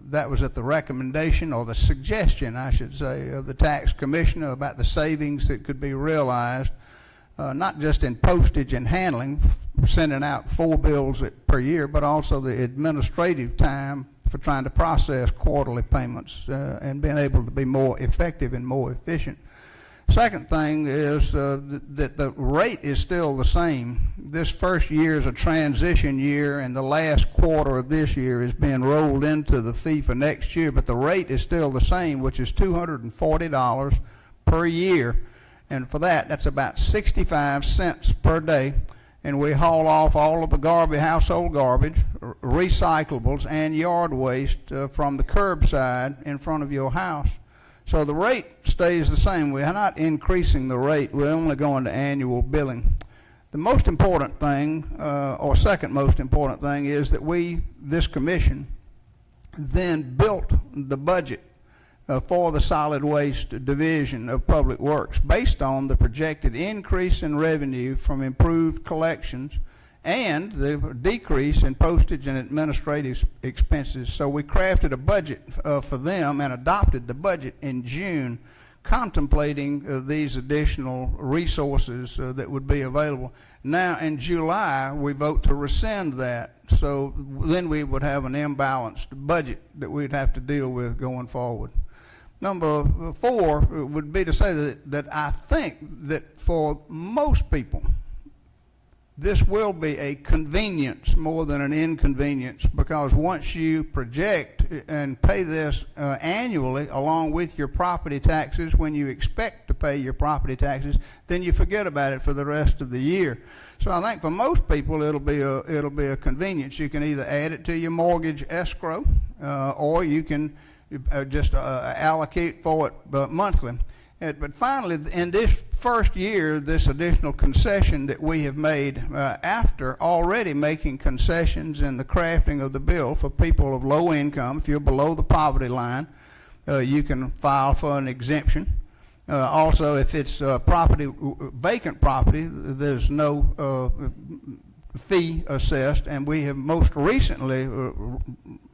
That was at the recommendation, or the suggestion, I should say, of the tax commissioner about the savings that could be realized, not just in postage and handling, sending out 4 bills per year, but also the administrative time for trying to process quarterly payments and being able to be more effective and more efficient. Second thing is that the rate is still the same. This first year is a transition year, and the last quarter of this year is being rolled into the fee for next year, but the rate is still the same, which is $240 per year. And for that, that's about 65 cents per day. And we haul off all of the garbage, household garbage, recyclables, and yard waste from the curbside in front of your house. So the rate stays the same. We're not increasing the rate. We're only going to annual billing. The most important thing, or second most important thing, is that this commission, then built the budget for the solid waste division of Public Works based on the projected increase in revenue from improved collections and the decrease in postage and administrative expenses. So we crafted a budget for them and adopted the budget in June, contemplating these additional resources that would be available. Now in July, we vote to rescind that. So then we would have an imbalanced budget that we'd have to deal with going forward. Number 4 would be to say that I think that for most people, this will be a convenience more than an inconvenience, because once you project and pay this annually along with your property taxes, when you expect to pay your property taxes, then you forget about it for the rest of the year. So I think for most people it'll be a convenience. You can either add it to your mortgage escrow or you can just allocate for it monthly. But finally, in this first year, this additional concession that we have made after already making concessions in the crafting of the bill for people of low income, if you're below the poverty line, you can file for an exemption. Also, if it's vacant property, there's no fee assessed, and we have most recently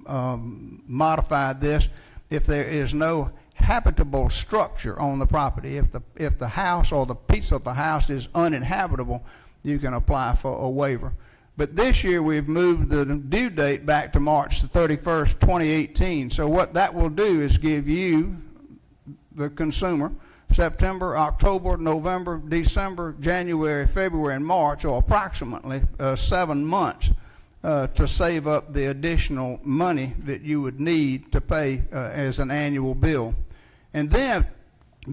modified this if there is no habitable structure on the property. If the house or the piece of the house is uninhabitable, you can apply for a waiver. But this year we've moved the due date back to March the 31st, 2018. So what that will do is give you, the consumer, September, October, November, December, January, February, and March, or approximately 7 months to save up the additional money that you would need to pay as an annual bill. And then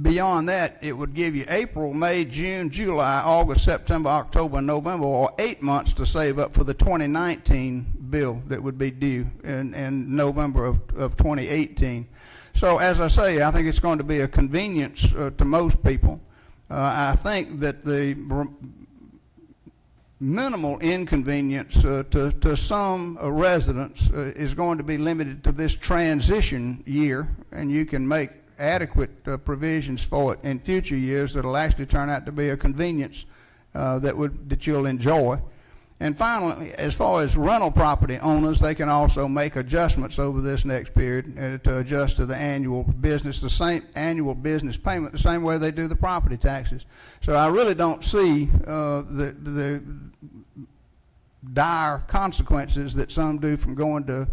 beyond that, it would give you April, May, June, July, August, September, October, November, or 8 months to save up for the 2019 bill that would be due in November of 2018. So as I say, I think it's going to be a convenience to most people. I think that the minimal inconvenience to some residents is going to be limited to this transition year, and you can make adequate provisions for it in future years that will actually turn out to be a convenience that you'll enjoy. And finally, as far as rental property owners, they can also make adjustments over this next period to adjust to the annual business, the same annual business payment, the same way they do the property taxes. So I really don't see the dire consequences that some do from going to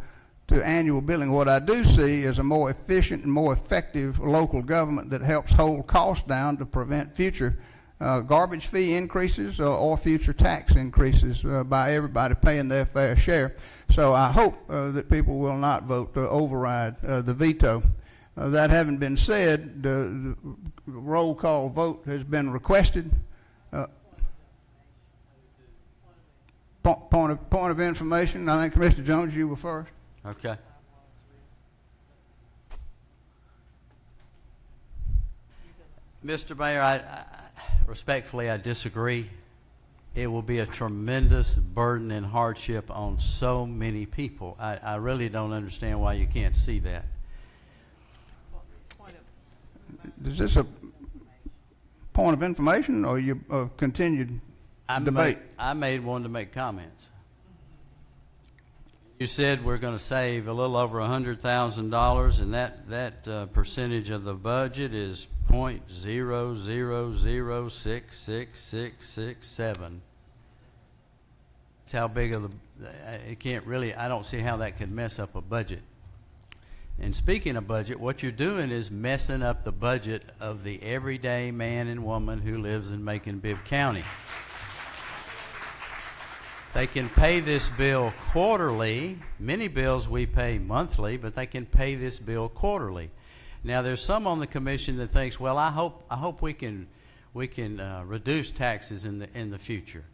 annual billing. What I do see is a more efficient and more effective local government that helps hold costs down to prevent future garbage fee increases or future tax increases by everybody paying their fair share. So I hope that people will not vote to override the veto. That having been said, the roll call vote has been requested. Point of information, I think Commissioner Jones, you were first. Okay. Mr. Mayor, I respectfully, I disagree. It will be a tremendous burden and hardship on so many people. I really don't understand why you can't see that. Is this a point of information or you continued debate? I made one to make comments. You said we're going to save a little over $100,000, and that percentage of the budget is 0.000666667. That's how big of the. It can't really. I don't see how that could mess up a budget. And speaking of budget, what you're doing is messing up the budget of the everyday man and woman who lives in Macon-Bibb County. They can pay this bill quarterly. Many bills we pay monthly, but they can pay this bill quarterly. Now, there's some on the commission that thinks, well, I hope we can reduce taxes in the future.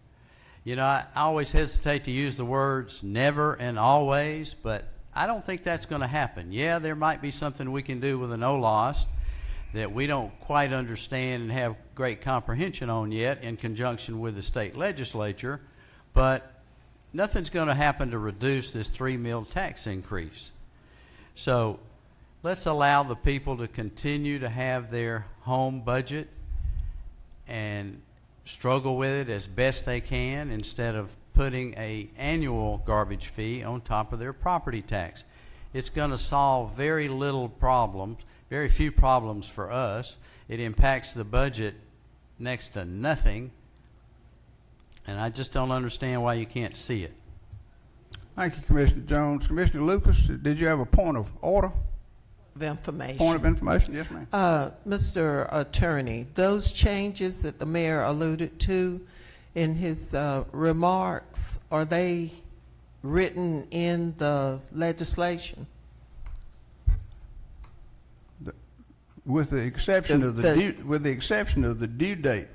You know, I always hesitate to use the words never and always, but I don't think that's going to happen. Yeah, there might be something we can do with an OLOS that we don't quite understand and have great comprehension on yet in conjunction with the state legislature, but nothing's going to happen to reduce this 3 mil tax increase. So let's allow the people to continue to have their home budget and struggle with it as best they can instead of putting an annual garbage fee on top of their property tax. It's going to solve very little problems, very few problems for us. It impacts the budget next to nothing. And I just don't understand why you can't see it. Thank you, Commissioner Jones. Commissioner Lucas, did you have a point of order? Of information. Point of information, yes, ma'am. Mr. Attorney, those changes that the mayor alluded to in his remarks, are they written in the legislation? With the exception of the due date.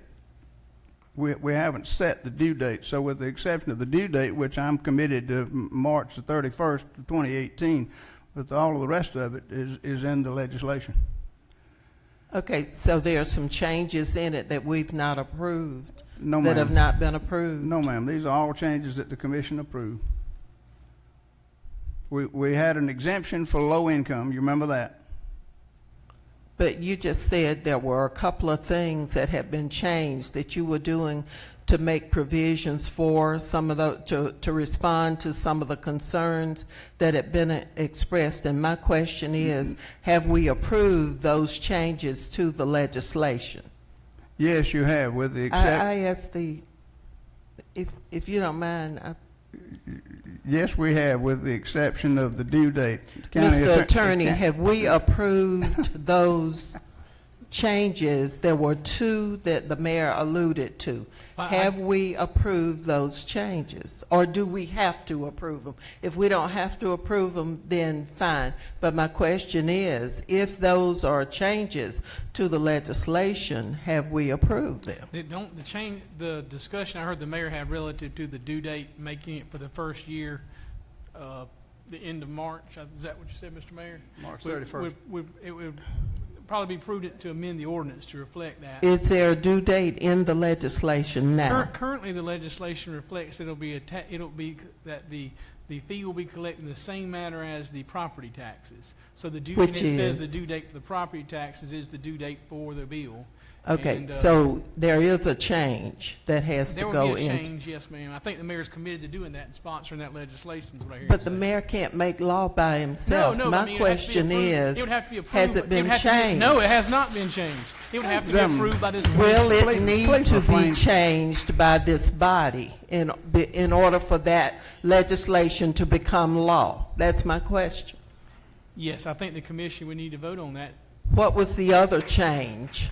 We haven't set the due date, so with the exception of the due date, which I'm committed to March the 31st of 2018, but all of the rest of it is in the legislation. Okay, so there are some changes in it that we've not approved, No, that ma'am. have not been approved? No, ma'am. These are all changes that the commission approved. We had an exemption for low income. You remember that? But you just said there were a couple of things that had been changed that you were doing to make provisions for some of the, to respond to some of the concerns that had been expressed. And my question is, have we approved those changes to the legislation? Yes, you have, with the exception. I asked if you don't mind. Yes, we have, with the exception of the due date. Mr. Attorney, have we approved those changes, there were two that the mayor alluded to. Have we approved those changes, or do we have to approve them? If we don't have to approve them, then fine. But my question is, if those are changes to the legislation, have we approved them? The discussion I heard the mayor have relative to the due date, making it for the first year, the end of March. Is that what you said, Mr. Mayor? March 31st. It would probably be prudent to amend the ordinance to reflect that. Is there a due date in the legislation now? Currently, the legislation reflects it'll be that the fee will be collected in the same manner as the property taxes. So it says the due date for the property taxes is the due date for the bill. Okay, And, so there is a change that has to there go will be a in. change, yes, ma'am. I think the mayor's committed to doing that and sponsoring that legislation. Is what I hear But you the say. mayor can't make law by himself. No, My I mean, it would have to be question approved. is, It would have to be approved. has it been changed? No, it has not been changed. It would have to be approved by this committee. Will it Please need to be refrain. changed by this body in order for that legislation to become law? That's my question. Yes, I think the commission would need to vote on that. What was the other change?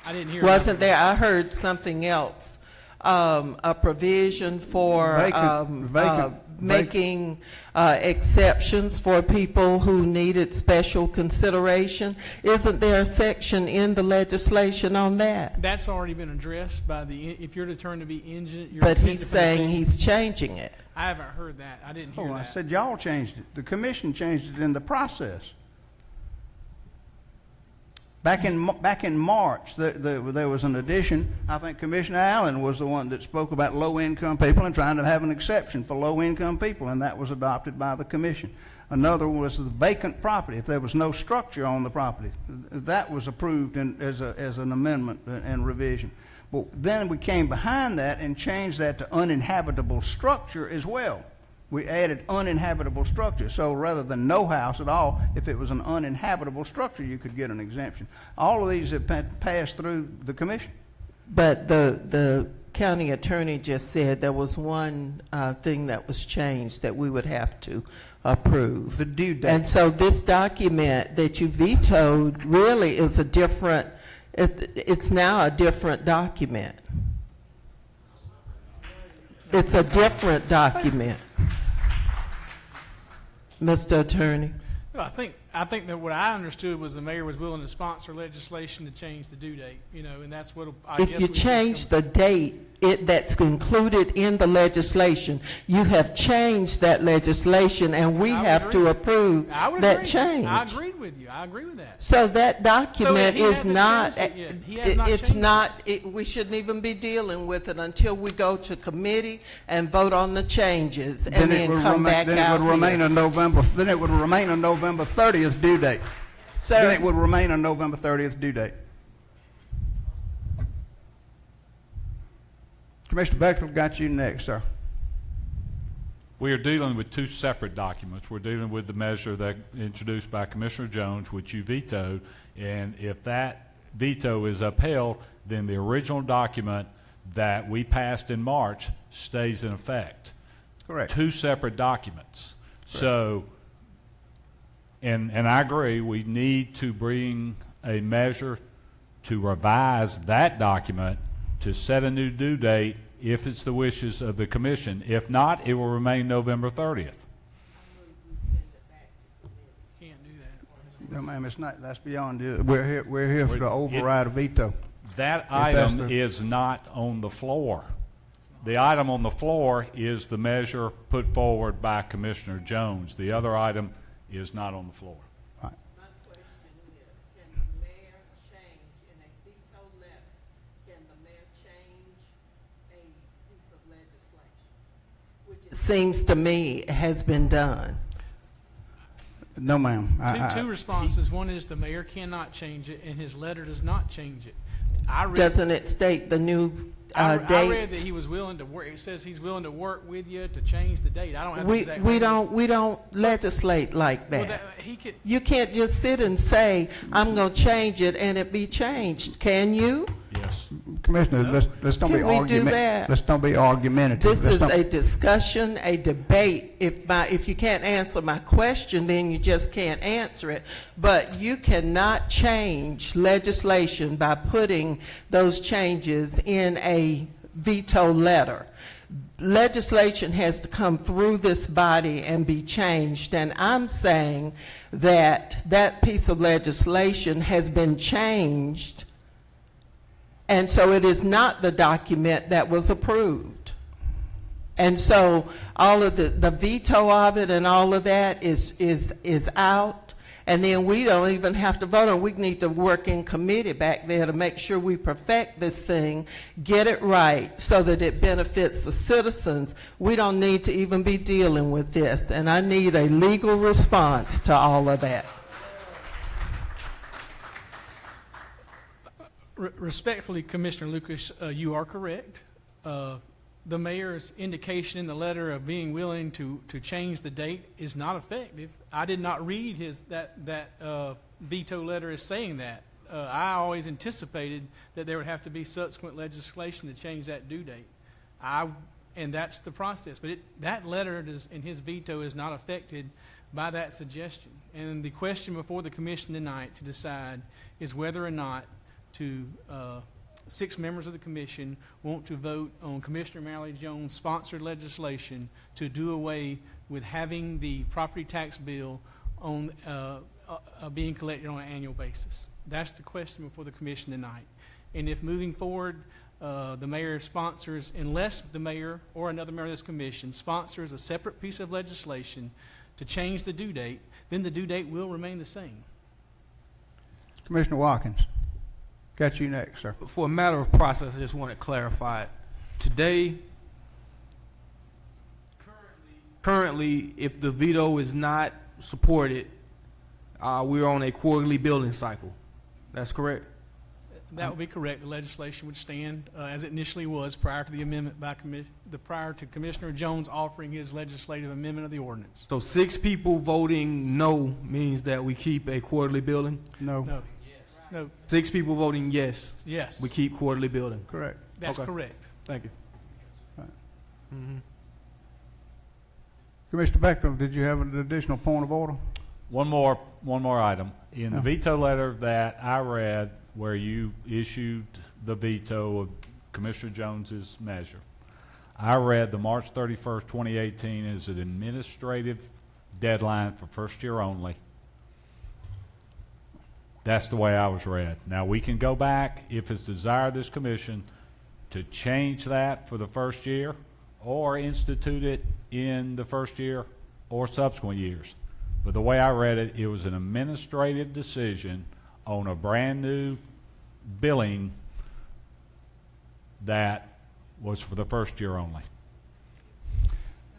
I didn't hear. Wasn't there, I heard something else, a provision for making exceptions for people who needed special consideration? Isn't there a section in the legislation on that? That's already been addressed by if you're determined to be indigent. But he's saying he's changing it. I haven't heard that. I didn't hear Oh, I that. said y'all changed it. The commission changed it in the process. Back in March, there was an addition. I think Commissioner Allen was the one that spoke about low-income people and trying to have an exception for low-income people, and that was adopted by the commission. Another was the vacant property. If there was no structure on the property, that was approved as an amendment and revision. But then we came behind that and changed that to uninhabitable structure as well. We added uninhabitable structure. So rather than no house at all, if it was an uninhabitable structure, you could get an exemption. All of these have passed through the commission. But the county attorney just said there was one thing that was changed that we would have to approve. The due date. And so this document that you vetoed really is a different, it's now a different document. It's a different document. Mr. Attorney. Well, I think that what I understood was the mayor was willing to sponsor legislation to change the due date, and that's what I guess. If you change the date that's included in the legislation, you have changed that legislation, and we have to approve that change. I agreed with you. I agree with that. So that document he is hasn't not, changed it yet. He has not it's changed not, we shouldn't even be dealing with it until we go to committee and vote on the changes and then come back out Then it would remain here. a November 30th due date. Sir? Then it would remain a November 30th due date. Commissioner Beckler, got you next, sir. We are dealing with two separate documents. We're dealing with the measure that introduced by Commissioner Jones, which you vetoed, and if that veto is upheld, then the original document that we passed in March stays in effect. Correct. Two separate documents. Correct. So, and I agree, we need to bring a measure to revise that document to set a new due date if it's the wishes of the commission. If not, it will remain November 30th. Can't do that. No, ma'am, it's not. That's beyond it. We're here to override a veto. That item is not on the floor. The item on the floor is the measure put forward by Commissioner Jones. The other item is not on the floor. Right. My question is, can the mayor change in a veto letter, can the mayor change a piece of legislation? Which it seems to me has been done. No, ma'am. Two responses. One is the mayor cannot change it, and his letter does not change it. Doesn't it state the new date? I read that he was willing to work. It says he's willing to work with you to change the date. I don't have the exact language. We don't legislate like that. Well, he could. You can't just sit and say, I'm going to change it and it be changed. Can you? Yes. Commissioner, let's don't be Can we do argument. that? Let's don't be argumentative. This Let's is don't- a discussion, a debate. If you can't answer my question, then you just can't answer it. But you cannot change legislation by putting those changes in a veto letter. Legislation has to come through this body and be changed, and I'm saying that that piece of legislation has been changed, and so it is not the document that was approved. And so all of the veto of it and all of that is out. And then we don't even have to vote on it. We need to work in committee back there to make sure we perfect this thing, get it right so that it benefits the citizens. We don't need to even be dealing with this. And I need a legal response to all of that. Respectfully, Commissioner Lucas, you are correct. The mayor's indication in the letter of being willing to change the date is not effective. I did not read that veto letter as saying that. I always anticipated that there would have to be subsequent legislation to change that due date. And that's the process. But that letter in his veto is not affected by that suggestion. And the question before the commission tonight to decide is whether or not to 6 members of the commission want to vote on Commissioner Mary Jones' sponsored legislation to do away with having the property tax bill on being collected on an annual basis. That's the question before the commission tonight. And if moving forward, the mayor sponsors, unless the mayor or another member of this commission sponsors a separate piece of legislation to change the due date, then the due date will remain the same. Commissioner Watkins, got you next, sir. For a matter of process, I just want to clarify it. Today, currently, if the veto is not supported, we're on a quarterly billing cycle. That's correct? That would be correct. The legislation would stand as it initially was prior to the amendment by prior to Commissioner Jones offering his legislative amendment of the ordinance. So 6 people voting no means that we keep a quarterly billing? No. No. No. 6 people voting yes. Yes. We keep quarterly billing. Correct. That's Okay. correct. Thank you. Commissioner Beckler, did you have an additional point of order? One more item. In the veto letter that I read, where you issued the veto of Commissioner Jones's measure, I read the March 31st, 2018 as an administrative deadline for first year only. That's the way I was read. Now, we can go back, if it's desire of this commission, to change that for the first year or institute it in the first year or subsequent years. But the way I read it, it was an administrative decision on a brand new billing that was for the first year only.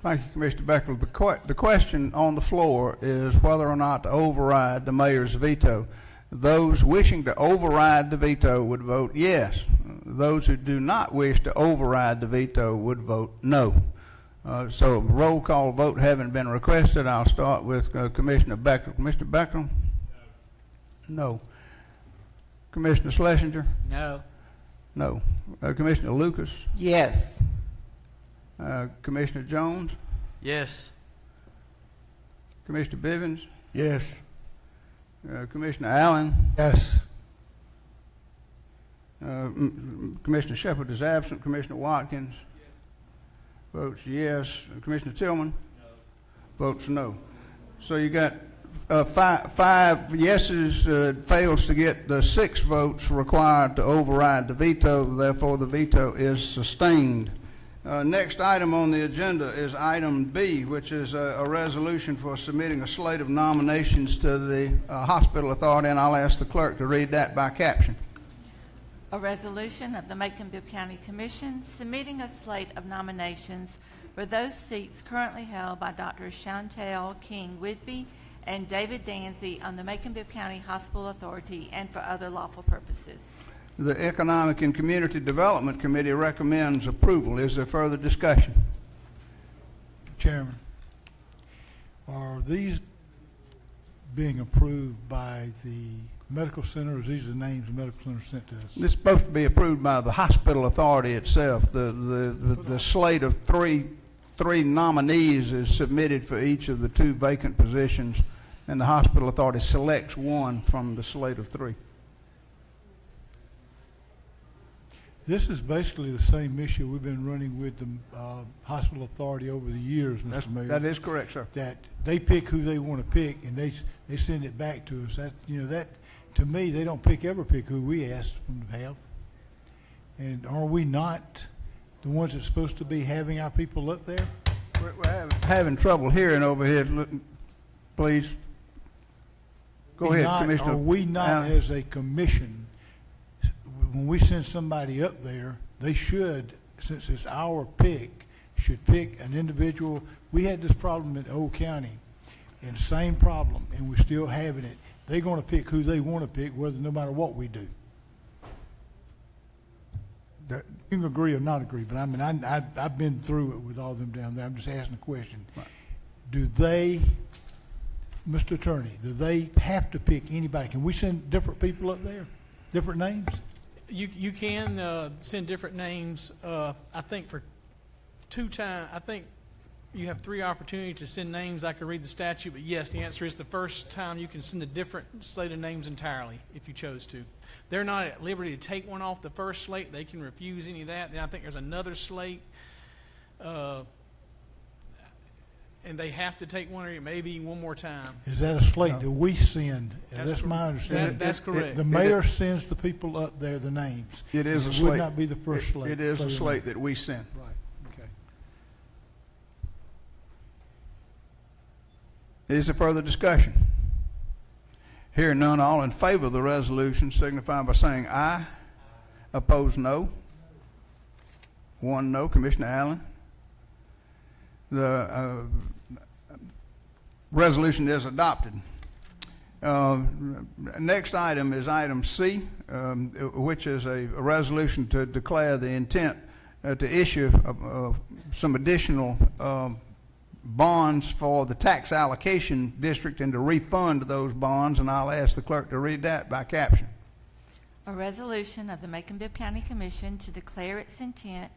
Thank you, Commissioner Beckler. The question on the floor is whether or not to override the mayor's veto. Those wishing to override the veto would vote yes. Those who do not wish to override the veto would vote no. So roll call vote having been requested, I'll start with Commissioner Beckler. Commissioner Beckler? No. Commissioner Schlesinger? No. No. Commissioner Lucas? Yes. Commissioner Jones? Yes. Commissioner Bivens? Yes. Commissioner Allen? Yes. Commissioner Shepard is absent. Commissioner Watkins? Votes yes. Commissioner Tillman? No. Votes no. So you got five yeses, fails to get the 6 votes required to override the veto. Therefore, the veto is sustained. Next item on the agenda is item B, which is a resolution for submitting a slate of nominations to the Hospital Authority, and I'll ask the clerk to read that by caption. A resolution of the Macon-Bibb County Commission submitting a slate of nominations for those seats currently held by Dr. Chantel King Whitby and David Danzy on the Macon-Bibb County Hospital Authority and for other lawful purposes. The Economic and Community Development Committee recommends approval. Is there further discussion? Chairman, are these being approved by the medical center, or these are the names the medical center sent to us? This is supposed to be approved by the hospital authority itself. The slate of three nominees is submitted for each of the 2 vacant positions, and the hospital authority selects one from the slate of 3. This is basically the same issue we've been running with the hospital authority over the years, Mr. Mayor. That is correct, sir. That they pick who they want to pick, and they send it back to us. That, you know, that to me, they don't ever pick who we ask them to have. And are we not the ones that's supposed to be having our people up there? We're having trouble hearing over here. Look, please. Go ahead, Commissioner. Are we not, as a commission, when we send somebody up there, they should, since it's our pick, should pick an individual. We had this problem in Old County, and the same problem, and we're still having it. They're going to pick who they want to pick, no matter what we do. You can agree or not agree, but I mean, I've been through it with all of them down there. I'm just asking a question. Right. Do they, Mr. Attorney, do they have to pick anybody? Can we send different people up there, different names? You can send different names. I think for 2 times, I think you have 3 opportunities to send names. I could read the statute, but yes, the answer is the first time you can send a different slate of names entirely if you chose to. They're not at liberty to take one off the first slate. They can refuse any of that. Then I think there's another slate, and they have to take one, or maybe one more time. Is that a slate that we send? That's my understanding. That's correct. The mayor sends the people up there the names. It is a slate. It would not be the first slate. It is a slate that we send. Right. Okay. Is there further discussion? Hearing none, all in favor of the resolution signify by saying aye. Opposed, no. 1 no. Commissioner Allen. The resolution is adopted. Next item is item C, which is a resolution to declare the intent to issue some additional bonds for the tax allocation district and to refund those bonds, and I'll ask the clerk to read that by caption. A resolution of the Macon-Bibb County Commission to declare its intent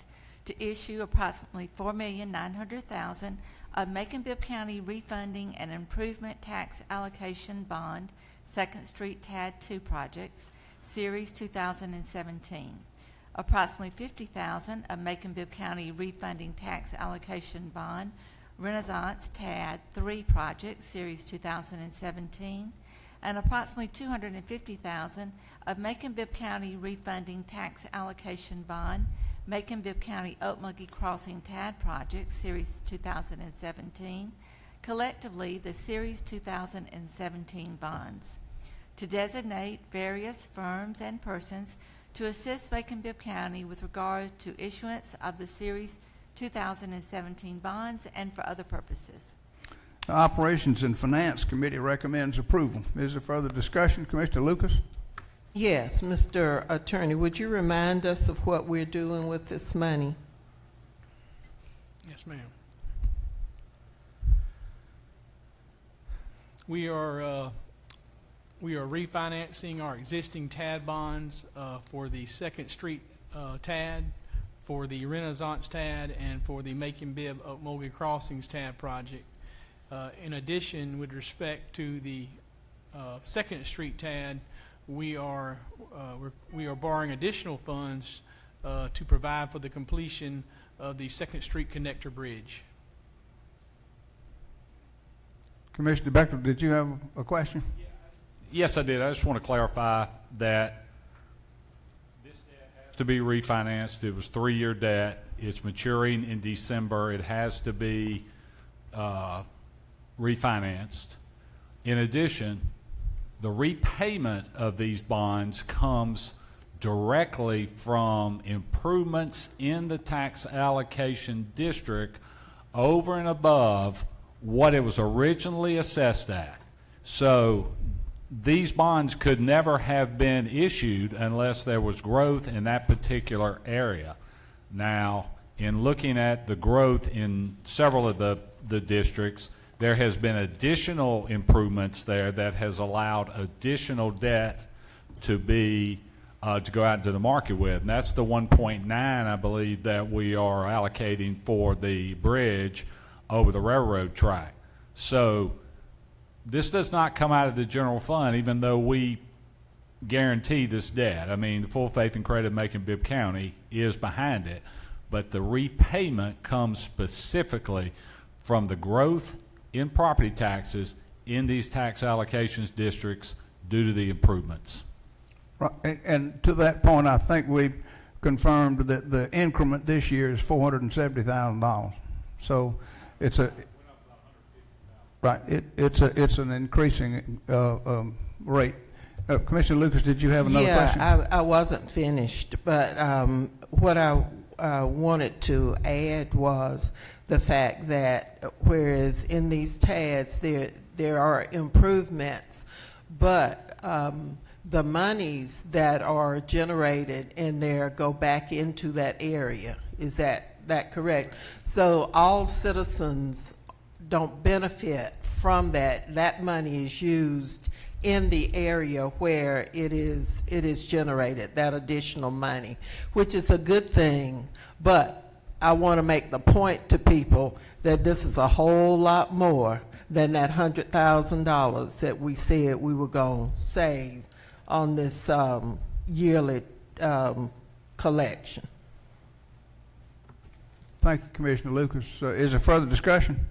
to issue approximately $4,900,000 of Macon-Bibb County refunding and improvement tax allocation bond, 2nd Street TAD 2 projects, Series 2017. Approximately $50,000 of Macon-Bibb County refunding tax allocation bond, Renaissance TAD 3 project, Series 2017, and approximately $250,000 of Macon-Bibb County refunding tax allocation bond, Macon-Bibb County Okmulgee Crossing TAD project, Series 2017, collectively the Series 2017 bonds, to designate various firms and persons to assist Macon-Bibb County with regard to issuance of the Series 2017 bonds and for other purposes. The Operations and Finance Committee recommends approval. Is there further discussion? Commissioner Lucas? Yes, Mr. Attorney, would you remind us of what we're doing with this money? Yes, ma'am. We are refinancing our existing TAD bonds for the 2nd Street TAD, for the Renaissance TAD, and for the Macon-Bibb Okmulgee Crossings TAD project. In addition, with respect to the 2nd Street TAD, we are borrowing additional funds to provide for the completion of the 2nd Street Connector Bridge. Commissioner Becker, did you have a question? Yes, I did. I just want to clarify that this debt has to be refinanced. It was 3-year debt. It's maturing in December. It has to be refinanced. In addition, the repayment of these bonds comes directly from improvements in the tax allocation district over and above what it was originally assessed at. So these bonds could never have been issued unless there was growth in that particular area. Now, in looking at the growth in several of the districts, there has been additional improvements there that has allowed additional debt to be to go out into the market with, and that's the 1.9 I believe that we are allocating for the bridge over the railroad track. So this does not come out of the general fund, even though we guarantee this debt. I mean, the full faith and credit of Macon-Bibb County is behind it, but the repayment comes specifically from the growth in property taxes in these tax allocations districts due to the improvements. Right, and to that point, I think we've confirmed that the increment this year is $470,000. So it's a right. It's an increasing rate. Commissioner Lucas, did you have another question? Yeah, I wasn't finished, but what I wanted to add was the fact that whereas in these TADs there are improvements, but the monies that are generated in there go back into that area. Is that correct? So all citizens don't benefit from that. That money is used in the area where it is generated, that additional money, which is a good thing. But I want to make the point to people that this is a whole lot more than that $100,000 that we said we were going to save on this yearly collection. Thank you, Commissioner Lucas. Is there further discussion?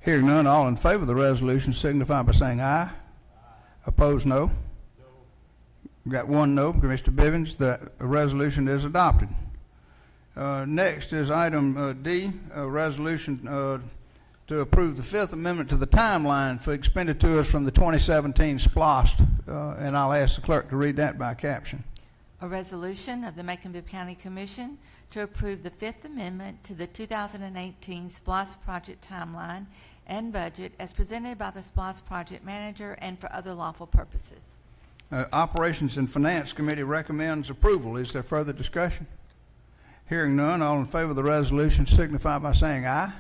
Hearing none, all in favor of the resolution signify by saying aye. Opposed, no. We got one no, Commissioner Bivens. The resolution is adopted. Next is item D, a resolution to approve the Fifth Amendment to the timeline for expenditures from the 2017 SPLOST, and I'll ask the clerk to read that by caption. A resolution of the Macon-Bibb County Commission to approve the Fifth Amendment to the 2018 SPLOST project timeline and budget as presented by the SPLOST project manager and for other lawful purposes. Operations and Finance Committee recommends approval. Is there further discussion? Hearing none, all in favor of the resolution signify by saying aye.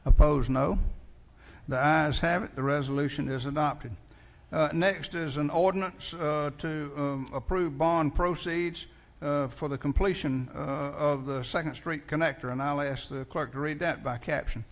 Opposed, no. The ayes have it. The resolution is adopted. Next is an ordinance to approve bond proceeds for the completion of the 2nd Street connector, and I'll ask the clerk to read that by caption.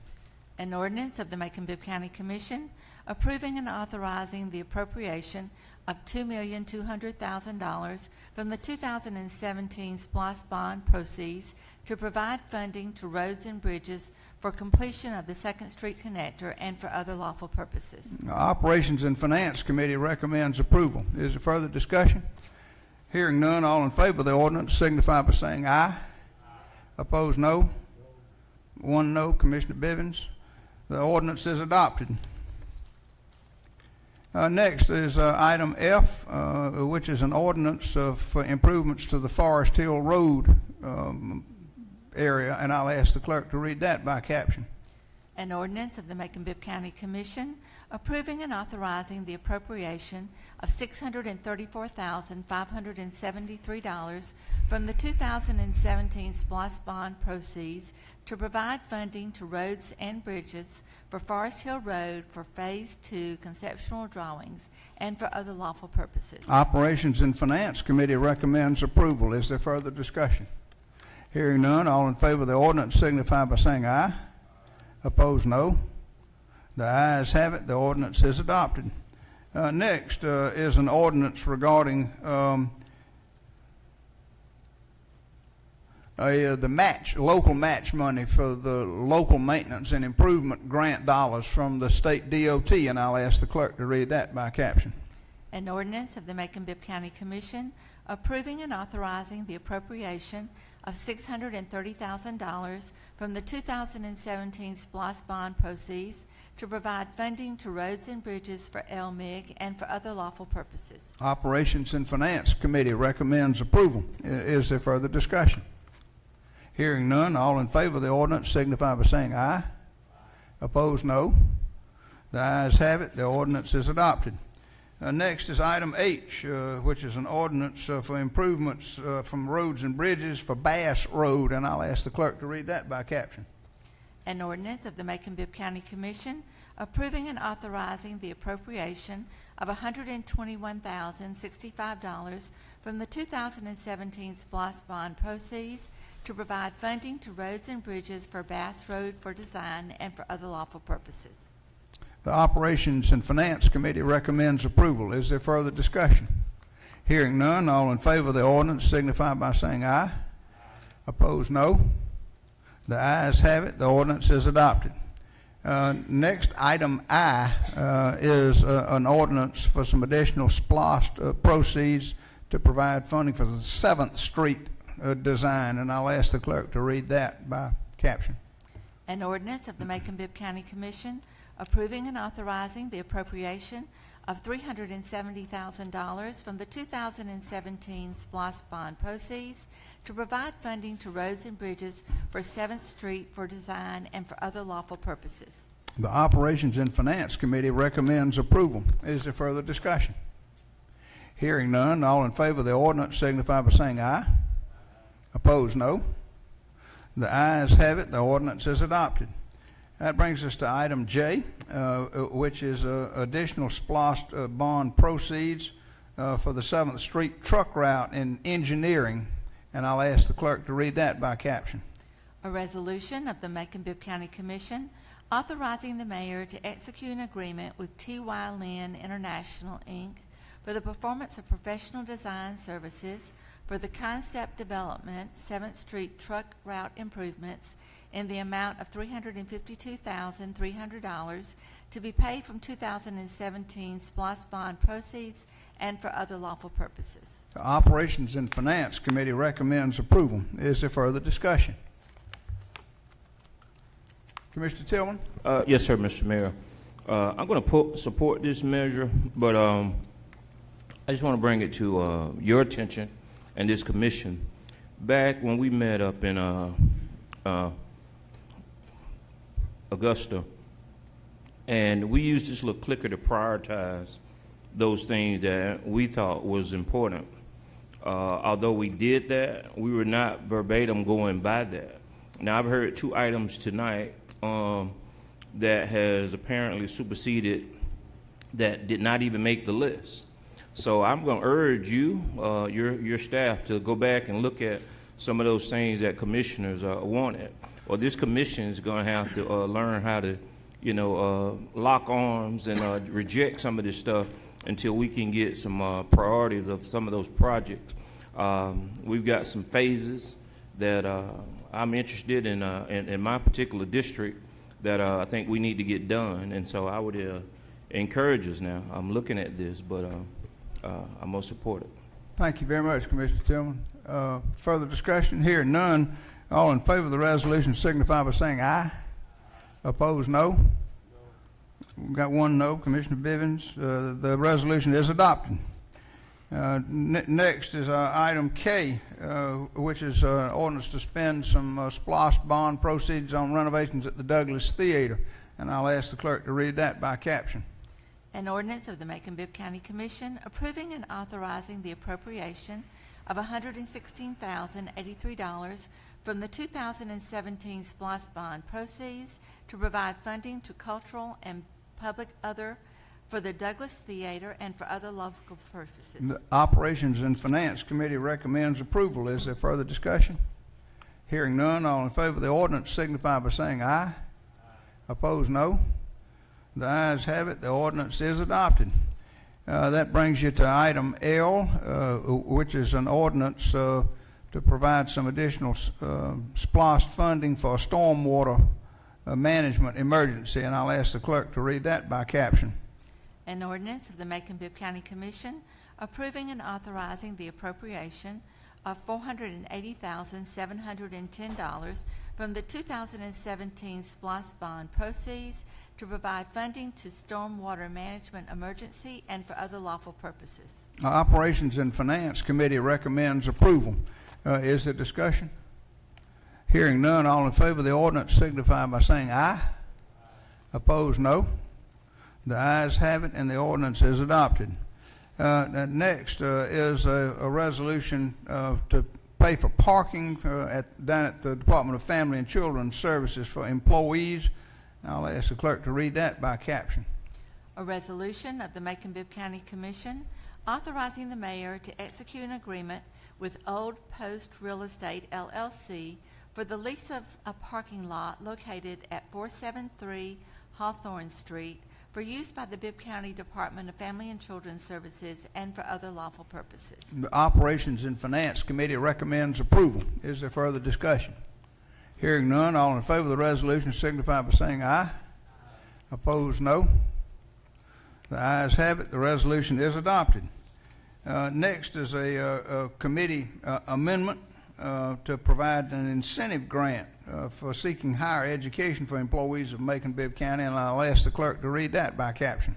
An ordinance of the Macon-Bibb County Commission approving and authorizing the appropriation of $2,200,000 from the 2017 SPLOST bond proceeds to provide funding to roads and bridges for completion of the 2nd Street connector and for other lawful purposes. Operations and Finance Committee recommends approval. Is there further discussion? Hearing none, all in favor of the ordinance signify by saying aye. Opposed, no. One no, Commissioner Bivens. The ordinance is adopted. Next is item F, which is an ordinance for improvements to the Forest Hill Road area, and I'll ask the clerk to read that by caption. An ordinance of the Macon-Bibb County Commission approving and authorizing the appropriation of $634,573 from the 2017 SPLOST bond proceeds to provide funding to roads and bridges for Forest Hill Road for Phase 2 conceptual drawings and for other lawful purposes. Operations and Finance Committee recommends approval. Is there further discussion? Hearing none, all in favor of the ordinance signify by saying aye. Opposed, no. The ayes have it. The ordinance is adopted. Next is an ordinance regarding the local match money for the local maintenance and improvement grant dollars from the state DOT, and I'll ask the clerk to read that by caption. An ordinance of the Macon-Bibb County Commission approving and authorizing the appropriation of $630,000 from the 2017 SPLOST bond proceeds to provide funding to roads and bridges for LMIG and for other lawful purposes. Operations and Finance Committee recommends approval. Is there further discussion? Hearing none, all in favor of the ordinance signify by saying aye. Opposed, no. The ayes have it. The ordinance is adopted. Next is item H, which is an ordinance for improvements from roads and bridges for Bass Road, and I'll ask the clerk to read that by caption. An ordinance of the Macon-Bibb County Commission approving and authorizing the appropriation of $121,065 from the 2017 SPLOST bond proceeds to provide funding to roads and bridges for Bass Road for design and for other lawful purposes. The Operations and Finance Committee recommends approval. Is there further discussion? Hearing none, all in favor of the ordinance signify by saying aye. Opposed, no. The ayes have it. The ordinance is adopted. Next, item I is an ordinance for some additional SPLOST proceeds to provide funding for the 7th Street design, and I'll ask the clerk to read that by caption. An ordinance of the Macon-Bibb County Commission approving and authorizing the appropriation of $370,000 from the 2017 SPLOST bond proceeds to provide funding to roads and bridges for 7th Street for design and for other lawful purposes. The Operations and Finance Committee recommends approval. Is there further discussion? Hearing none, all in favor of the ordinance signify by saying aye. Opposed, no. The ayes have it. The ordinance is adopted. That brings us to item J, which is additional SPLOST bond proceeds for the 7th Street truck route in engineering, and I'll ask the clerk to read that by caption. A resolution of the Macon-Bibb County Commission authorizing the mayor to execute an agreement with T.Y. Lin International, Inc. for the performance of professional design services for the concept development 7th Street truck route improvements in the amount of $352,300 to be paid from 2017 SPLOST bond proceeds and for other lawful purposes. The Operations and Finance Committee recommends approval. Is there further discussion? Commissioner Tillman? Yes, sir, Mr. Mayor. I'm going to support this measure, but I just want to bring it to your attention and this commission. Back when we met up in Augusta, and we used this little clicker to prioritize those things that we thought was important. Although we did that, we were not verbatim going by that. Now, I've heard 2 items tonight that has apparently superseded, that did not even make the list. So I'm going to urge you, your staff, to go back and look at some of those things that commissioners wanted. Or this commission is going to have to learn how to, lock arms and reject some of this stuff until we can get some priorities of some of those projects. We've got some phases that I'm interested in my particular district that I think we need to get done. And so I would encourage us now. I'm looking at this, but I'm going to support it. Thank you very much, Commissioner Tillman. Further discussion? Here none. All in favor of the resolution signify by saying aye. Opposed, no. We've got 1 no, Commissioner Bivens. The resolution is adopted. Next is item K, which is ordinance to spend some SPLOST bond proceeds on renovations at the Douglas Theater. And I'll ask the clerk to read that by caption. An ordinance of the Macon-Bibb County Commission approving and authorizing the appropriation of $116,083 from the 2017 SPLOST bond proceeds to provide funding to cultural and public other for the Douglas Theater and for other local purposes. The Operations and Finance Committee recommends approval. Is there further discussion? Hearing none, all in favor of the ordinance signify by saying aye. Opposed, no. The ayes have it. The ordinance is adopted. That brings you to item L, which is an ordinance to provide some additional SPLOST funding for a stormwater management emergency, and I'll ask the clerk to read that by caption. An ordinance of the Macon-Bibb County Commission approving and authorizing the appropriation of $480,710 from the 2017 SPLOST bond proceeds to provide funding to stormwater management emergency and for other lawful purposes. Operations and Finance Committee recommends approval. Is there discussion? Hearing none, all in favor of the ordinance signify by saying aye. Opposed, no. The ayes have it, and the ordinance is adopted. Next is a resolution to pay for parking down at the Department of Family and Children's Services for employees I'll ask the clerk to read that by caption. A resolution of the Macon-Bibb County Commission authorizing the mayor to execute an agreement with Old Post Real Estate LLC for the lease of a parking lot located at 473 Hawthorne Street for use by the Bibb County Department of Family and Children's Services and for other lawful purposes. The Operations and Finance Committee recommends approval. Is there further discussion? Hearing none, all in favor of the resolution signify by saying aye. Opposed, no. The ayes have it. The resolution is adopted. Next is a committee amendment to provide an incentive grant for seeking higher education for employees of Macon-Bibb County, and I'll ask the clerk to read that by caption.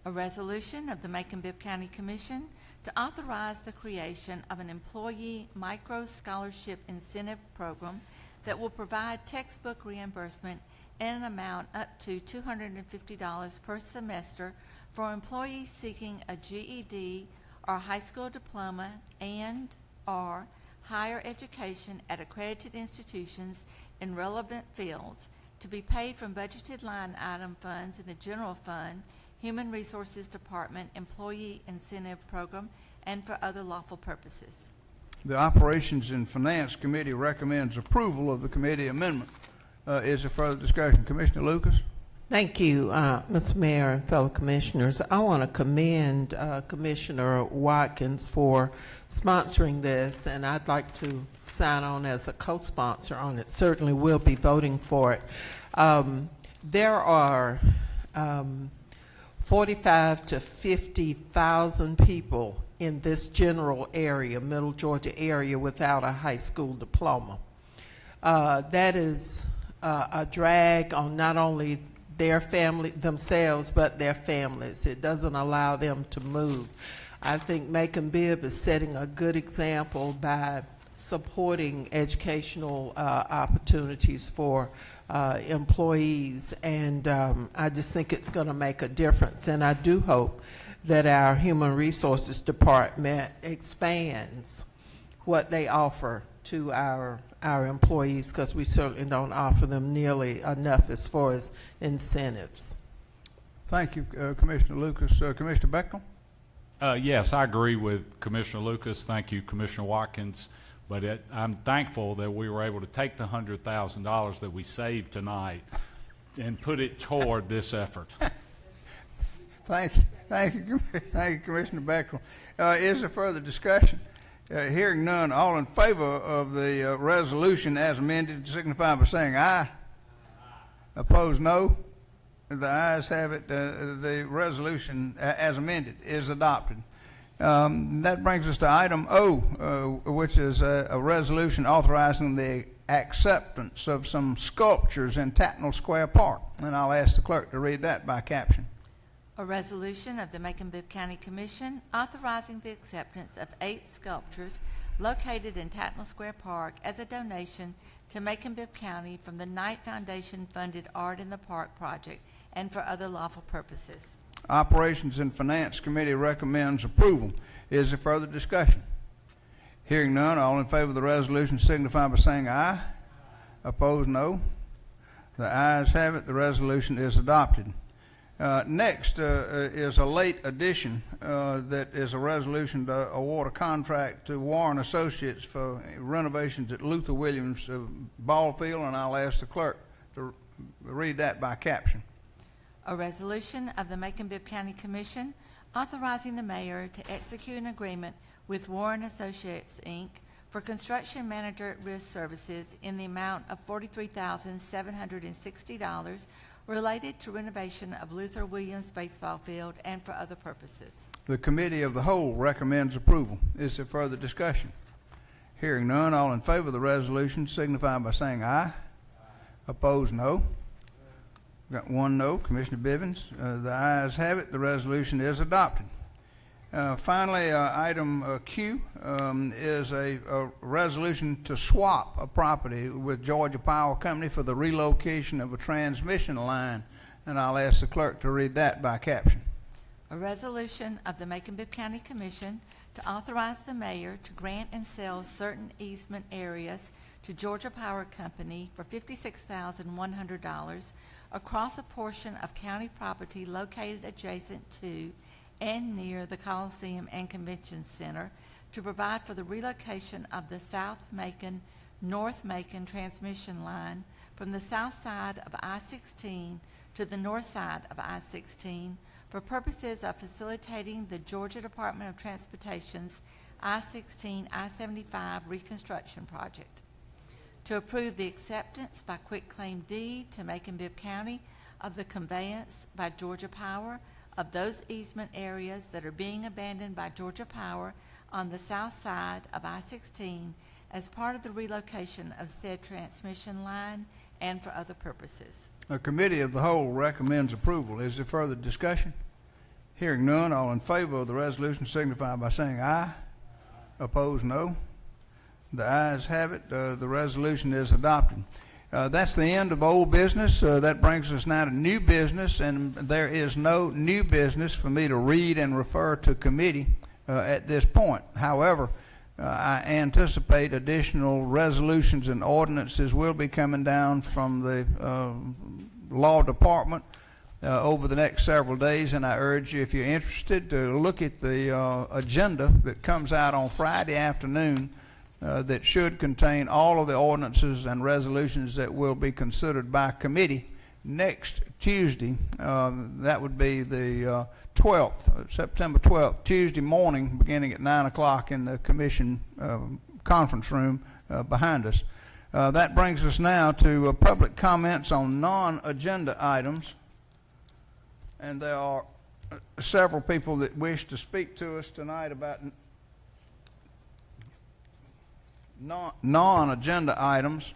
A resolution of the Macon-Bibb County Commission to authorize the creation of an employee micro-scholarship incentive program that will provide textbook reimbursement in an amount up to $250 per semester for employees seeking a GED or high school diploma and/or higher education at accredited institutions in relevant fields, to be paid from budgeted line item funds in the General Fund, Human Resources Department Employee Incentive Program, and for other lawful purposes. The Operations and Finance Committee recommends approval of the committee amendment. Is there further discussion? Commissioner Lucas? Thank you, Mr. Mayor and fellow commissioners. I want to commend Commissioner Watkins for sponsoring this, and I'd like to sign on as a co-sponsor on it. Certainly will be voting for it. There are 45 to 50,000 people in this general area, Middle Georgia area, without a high school diploma. That is a drag on not only their family themselves, but their families. It doesn't allow them to move. I think Macon-Bibb is setting a good example by supporting educational opportunities for employees, and I just think it's going to make a difference. And I do hope that our Human Resources Department expands what they offer to our employees, because we certainly don't offer them nearly enough as far as incentives. Thank you, Commissioner Lucas. Commissioner Beckle? Yes, I agree with Commissioner Lucas. Thank you, Commissioner Watkins. But I'm thankful that we were able to take the $100,000 that we saved tonight and put it toward this effort. Thank you, Commissioner Beckle. Is there further discussion? Hearing none, all in favor of the resolution as amended signify by saying aye. Opposed, no. The ayes have it. The resolution as amended is adopted. That brings us to item O, which is a resolution authorizing the acceptance of some sculptures in Tatnall Square Park. And I'll ask the clerk to read that by caption. A resolution of the Macon-Bibb County Commission authorizing the acceptance of 8 sculptures located in Tatnall Square Park as a donation to Macon-Bibb County from the Knight Foundation funded Art in the Park project and for other lawful purposes. Operations and Finance Committee recommends approval. Is there further discussion? Hearing none, all in favor of the resolution signify by saying aye. Opposed, no. The ayes have it. The resolution is adopted. Next is a late addition that is a resolution to award a contract to Warren Associates for renovations at Luther Williams Ball Field, and I'll ask the clerk to read that by caption. A resolution of the Macon-Bibb County Commission authorizing the mayor to execute an agreement with Warren Associates, Inc. for construction manager at risk services in the amount of $43,760 related to renovation of Luther Williams baseball field and for other purposes. The Committee of the Whole recommends approval. Is there further discussion? Hearing none, all in favor of the resolution signify by saying aye. Opposed, no. Got one no, Commissioner Bivens. The ayes have it. The resolution is adopted. Finally, item Q is a resolution to swap a property with Georgia Power Company for the relocation of a transmission line, and I'll ask the clerk to read that by caption. A resolution of the Macon-Bibb County Commission to authorize the mayor to grant and sell certain easement areas to Georgia Power Company for $56,100 across a portion of county property located adjacent to and near the Coliseum and Convention Center to provide for the relocation of the South Macon, North Macon transmission line from the south side of I-16 to the north side of I-16 for purposes of facilitating the Georgia Department of Transportation's I-16, I-75 reconstruction project. To approve the acceptance by quitclaim deed to Macon-Bibb County of the conveyance by Georgia Power of those easement areas that are being abandoned by Georgia Power on the south side of I-16 as part of the relocation of said transmission line and for other purposes. A committee of the whole recommends approval. Is there further discussion? Hearing none, all in favor of the resolution signify by saying aye. Opposed, no. The ayes have it. The resolution is adopted. That's the end of old business. That brings us now to new business, and there is no new business for me to read and refer to committee at this point. However, I anticipate additional resolutions and ordinances will be coming down from the law department over the next several days, and I urge you, if you're interested, to look at the agenda that comes out on Friday afternoon that should contain all of the ordinances and resolutions that will be considered by committee next Tuesday. That would be the 12th, September 12th, Tuesday morning, beginning at 9 o'clock in the commission conference room behind us. That brings us now to public comments on non-agenda items. And there are several people that wish to speak to us tonight about non-agenda items.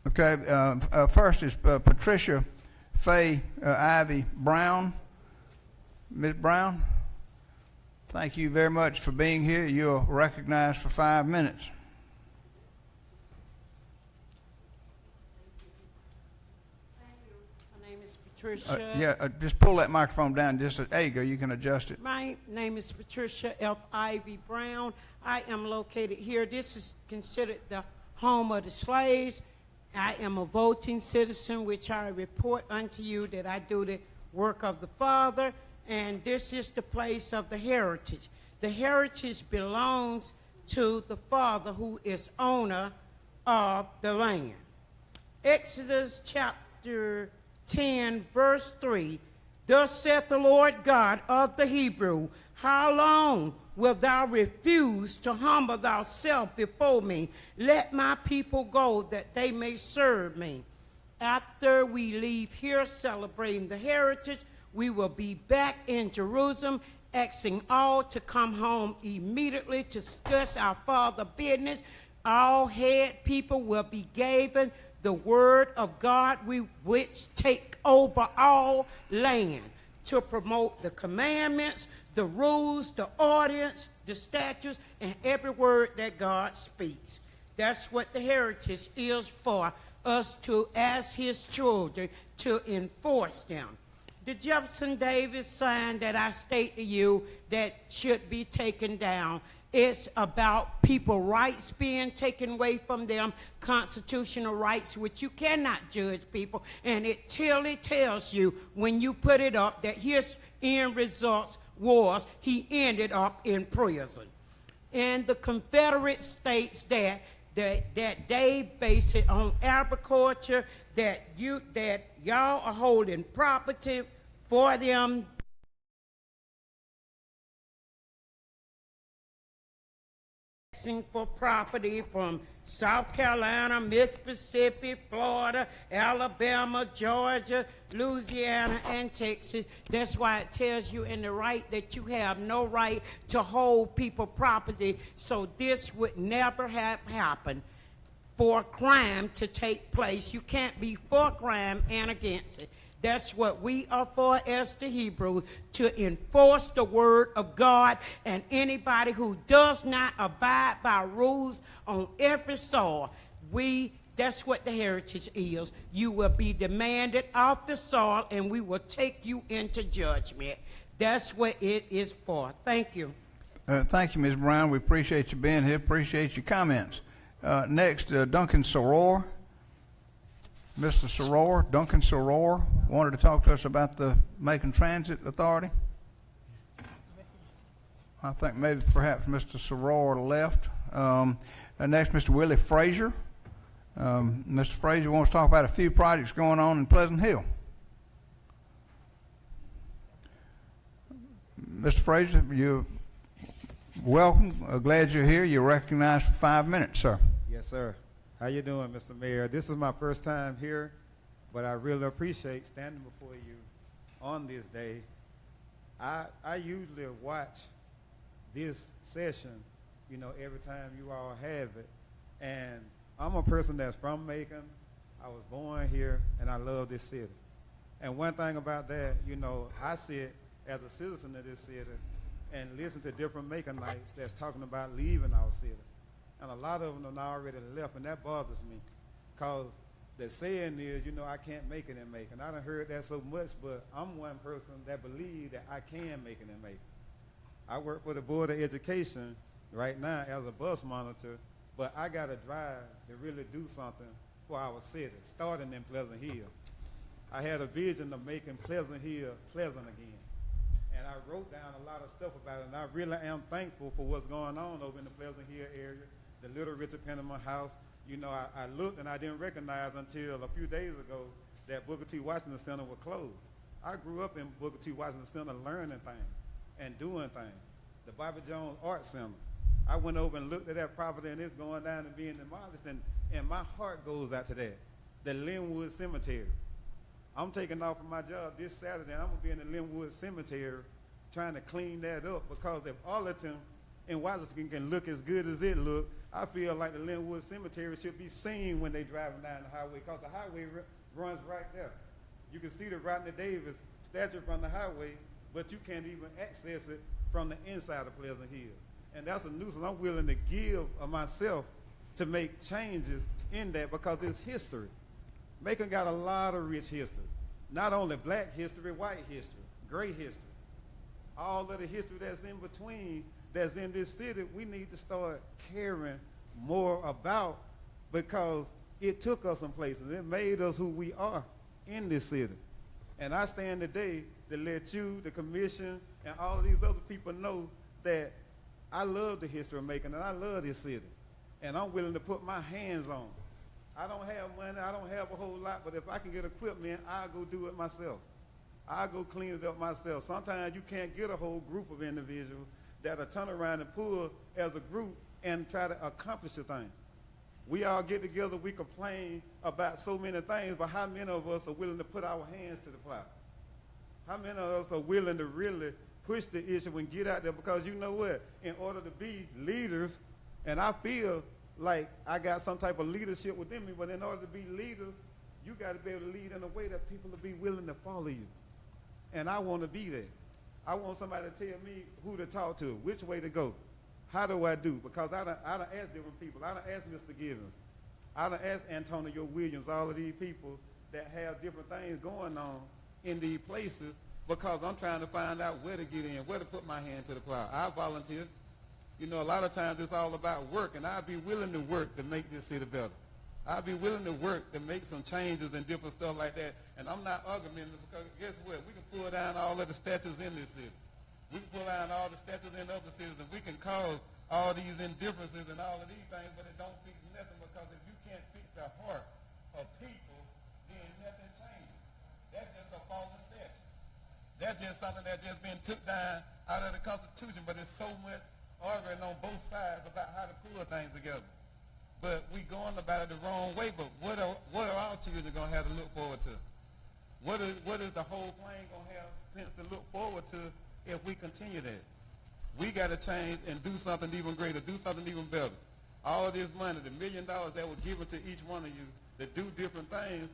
Okay, first is Patricia Faye Ivy Brown. Ms. Brown, thank you very much for being here. You're recognized for 5 minutes. Patricia. Just pull that microphone down. There you go. You can adjust it. My name is Patricia F. Ivy Brown. I am located here. This is considered the home of the slaves. I am a voting citizen, which I report unto you that I do the work of the Father, and this is the place of the heritage. The heritage belongs to the Father, who is owner of the land. Exodus chapter 10, verse 3, thus saith the Lord God of the Hebrew, how long wilt thou refuse to humble thyself before me? Let my people go that they may serve me. After we leave here celebrating the heritage, we will be back in Jerusalem, asking all to come home immediately to discuss our Father business. All head people will be given the word of God, which take over all land, to promote the commandments, the rules, the ordinance, the statutes, and every word that God speaks. That's what the heritage is for us to, as his children, to enforce them. The Jefferson Davis sign that I state to you that should be taken down, it's about people's rights being taken away from them, constitutional rights, which you cannot judge people. And it clearly tells you when you put it up that his end results was he ended up in prison. And the Confederate states that they base it on agriculture, that y'all are holding property for them. For property from South Carolina, Mississippi, Florida, Alabama, Georgia, Louisiana, and Texas. That's why it tells you in the right that you have no right to hold people property. So this would never have happened for crime to take place. You can't be for crime and against it. That's what we are for as the Hebrews, to enforce the word of God, and anybody who does not abide by rules on every soil, that's what the heritage is. You will be demanded off the soil, and we will take you into judgment. That's what it is for. Thank you. Thank you, Ms. Brown. We appreciate you being here. Appreciate your comments. Next, Duncan Soror. Mr. Soror, Duncan Soror, wanted to talk to us about the Macon Transit Authority. I think maybe perhaps Mr. Soror left. Next, Mr. Willie Frazier. Mr. Frazier wants to talk about a few projects going on in Pleasant Hill. Mr. Frazier, you're welcome. Glad you're here. You're recognized for 5 minutes, sir. Yes, sir. How you doing, Mr. Mayor? This is my first time here, but I really appreciate standing before you on this day. I usually watch this session, you know, every time you all have it, and I'm a person that's from Macon. I was born here, and I love this city. And one thing about that, you know, I sit as a citizen of this city and listen to different Maconites that's talking about leaving our city. And a lot of them are already left, and that bothers me, because the saying is, you know, I can't make it in Macon. I done heard that so much, but I'm one person that believes that I can make it in Macon. I work for the Board of Education right now as a bus monitor, but I got to drive to really do something for our city, starting in Pleasant Hill. I had a vision of making Pleasant Hill pleasant again. And I wrote down a lot of stuff about it, and I really am thankful for what's going on over in the Pleasant Hill area. The Little Richard Penniman House, you know, I looked and I didn't recognize until a few days ago that Booker T. Washington Center was closed. I grew up in Booker T. Washington Center learning things and doing things. The Bobby Jones Art Center. I went over and looked at that property, and it's going down and being demolished, and my heart goes out to that. The Linwood Cemetery. I'm taking off from my job this Saturday, and I'm going to be in the Linwood Cemetery trying to clean that up, because if Arlington and Washington can look as good as it look, I feel like the Linwood Cemetery should be seen when they driving down the highway, because the highway runs right there. You can see the Rodney Davis statue from the highway, but you can't even access it from the inside of Pleasant Hill. And that's a nuisance. I'm willing to give of myself to make changes in that, because it's history. Macon got a lot of rich history. Not only black history, white history, gray history. All of the history that's in between, that's in this city, we need to start caring more about, because it took us some places. It made us who we are in this city. And I stand today to let you, the commission, and all of these other people know that I love the history of Macon, and I love this city. And I'm willing to put my hands on it. I don't have money, I don't have a whole lot, but if I can get equipment, I'll go do it myself. I'll go clean it up myself. Sometimes you can't get a whole group of individuals that'll turn around and pull as a group and try to accomplish a thing. We all get together, we complain about so many things, but how many of us are willing to put our hands to the plow? How many of us are willing to really push the issue and get out there? Because you know what? In order to be leaders, and I feel like I got some type of leadership within me, but in order to be leaders, you got to be able to lead in a way that people will be willing to follow you. And I want to be there. I want somebody to tell me who to talk to, which way to go. How do I do? Because I done asked different people. I done asked Mr. Givens. I done asked Antonio Williams, all of these people that have different things going on in these places, because I'm trying to find out where to get in, where to put my hand to the plow. I volunteer. You know, a lot of times it's all about work, and I'd be willing to work to make this city better. I'd be willing to work to make some changes and different stuff like that. And I'm not arguing, because guess what? We can pull down all of the statues in this city. We can pull down all the statues in other cities, and we can cause all these indifferences and all of these things, but it don't fix nothing, because if you can't fix the heart of people, then nothing changes. That's just a false conception. That's just something that's just been took down out of the Constitution, but there's so much arguing on both sides about how to pull things together. But we going about it the wrong way, but what are our children going to have to look forward to? What is the whole plane going to have sense to look forward to if we continue that? We got to change and do something even greater, do something even better. All this money, the $1 million that was given to each one of you to do different things,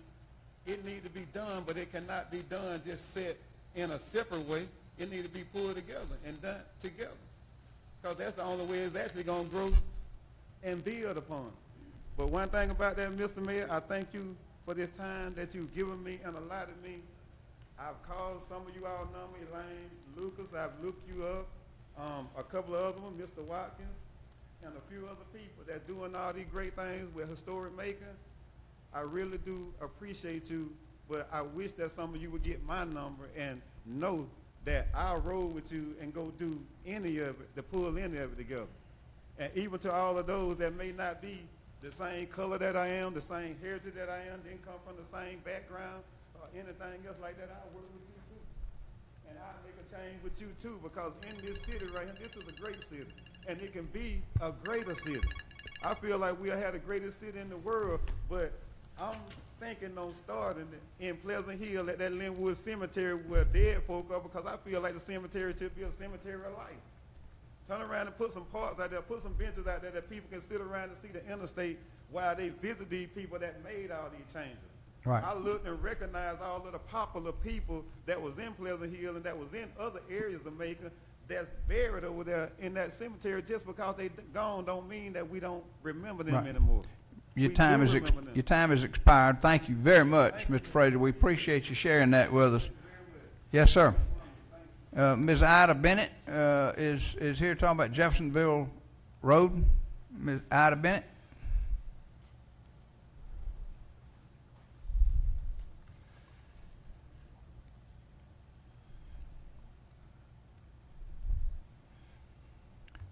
it needs to be done, but it cannot be done just set in a separate way. It needs to be pulled together and done together, because that's the only way it's actually going to grow and build upon. But one thing about that, Mr. Mayor, I thank you for this time that you've given me and allotted me. I've called some of you all know me, Elaine, Lucas, I've looked you up. a couple of other ones, Mr. Watkins, and a few other people that doing all these great things with historic Macon. I really do appreciate you, but I wish that some of you would get my number and know that I'll roll with you and go do any of it, to pull any of it together. And even to all of those that may not be the same color that I am, the same heritage that I am, didn't come from the same background or anything else like that, I'll work with you too. And I'll make a change with you too, because in this city right here, this is a great city. And it can be a greater city. I feel like we'll have the greatest city in the world, but I'm thinking on starting in Pleasant Hill at that Linwood Cemetery where dead folk are, because I feel like the cemetery should be a cemetery of life. Turn around and put some parks out there, put some benches out there that people can sit around and see the interstate while they visit these people that made all these changes. Right. I looked and recognized all of the popular people that was in Pleasant Hill and that was in other areas of Macon that's buried over there in that cemetery. Just because they gone don't mean that we don't remember them anymore. Your time is expired. Thank you very much, Mr. Fraser. We appreciate you sharing that with us. Yes, sir. Ms. Ida Bennett is here talking about Jeffersonville Road. Ms. Ida Bennett.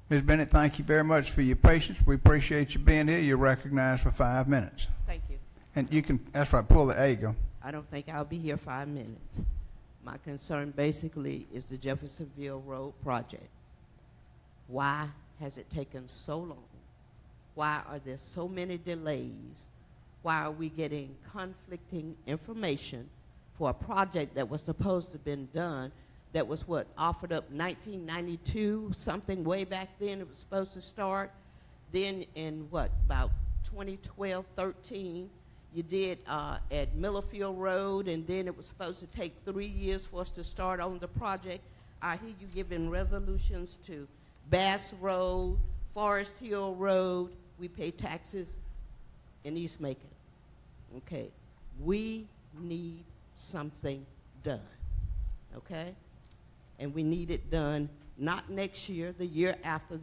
Ms. Bennett, thank you very much for your patience. We appreciate you being here. You're recognized for 5 minutes. Thank you. And you can, that's right, pull the, there you go. I don't think I'll be here 5 minutes. My concern basically is the Jeffersonville Road project. Why has it taken so long? Why are there so many delays? Why are we getting conflicting information for a project that was supposed to have been done, that was offered up 1992, something way back then it was supposed to start. Then in about 2012, 13, you did at Millerfield Road, and then it was supposed to take 3 years for us to start on the project. I hear you giving resolutions to Bass Road, Forest Hill Road. We pay taxes in East Macon. Okay, we need something done, okay? And we need it done not next year, the year after,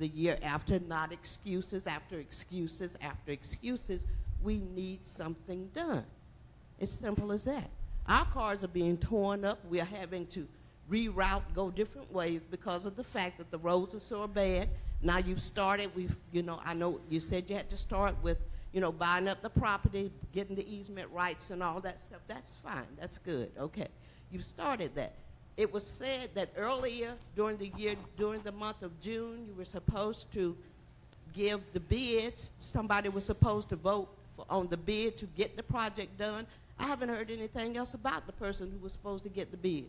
not excuses after excuses after excuses. We need something done. It's simple as that. Our cars are being torn up. We are having to reroute, go different ways because of the fact that the roads are so bad. Now you've started, I know you said you had to start with, buying up the property, getting the easement rights and all that stuff. That's fine, that's good, okay. You've started that. It was said that earlier during the year, during the month of June, you were supposed to give the bids. Somebody was supposed to vote on the bid to get the project done. I haven't heard anything else about the person who was supposed to get the bid,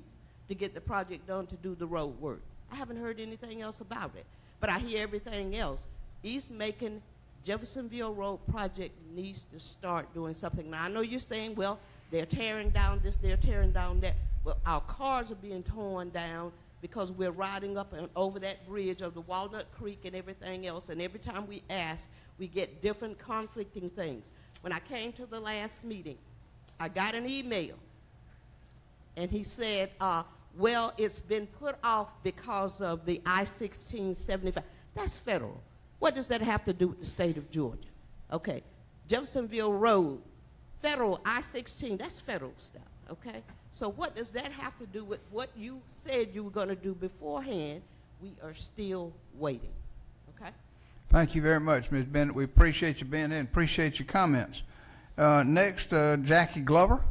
to get the project done, to do the road work. I haven't heard anything else about it. But I hear everything else. East Macon Jeffersonville Road project needs to start doing something. Now, I know you're saying, well, they're tearing down this, they're tearing down that. Well, our cars are being torn down because we're riding up and over that bridge of the Walnut Creek and everything else, and every time we ask, we get different conflicting things. When I came to the last meeting, I got an email, and he said, well, it's been put off because of the I-1675. That's federal. What does that have to do with the state of Georgia? Okay, Jeffersonville Road, federal, I-16, that's federal stuff, okay? So what does that have to do with what you said you were going to do beforehand? We are still waiting, okay? Thank you very much, Ms. Bennett. We appreciate you being here and appreciate your comments. Next, Jackie Glover.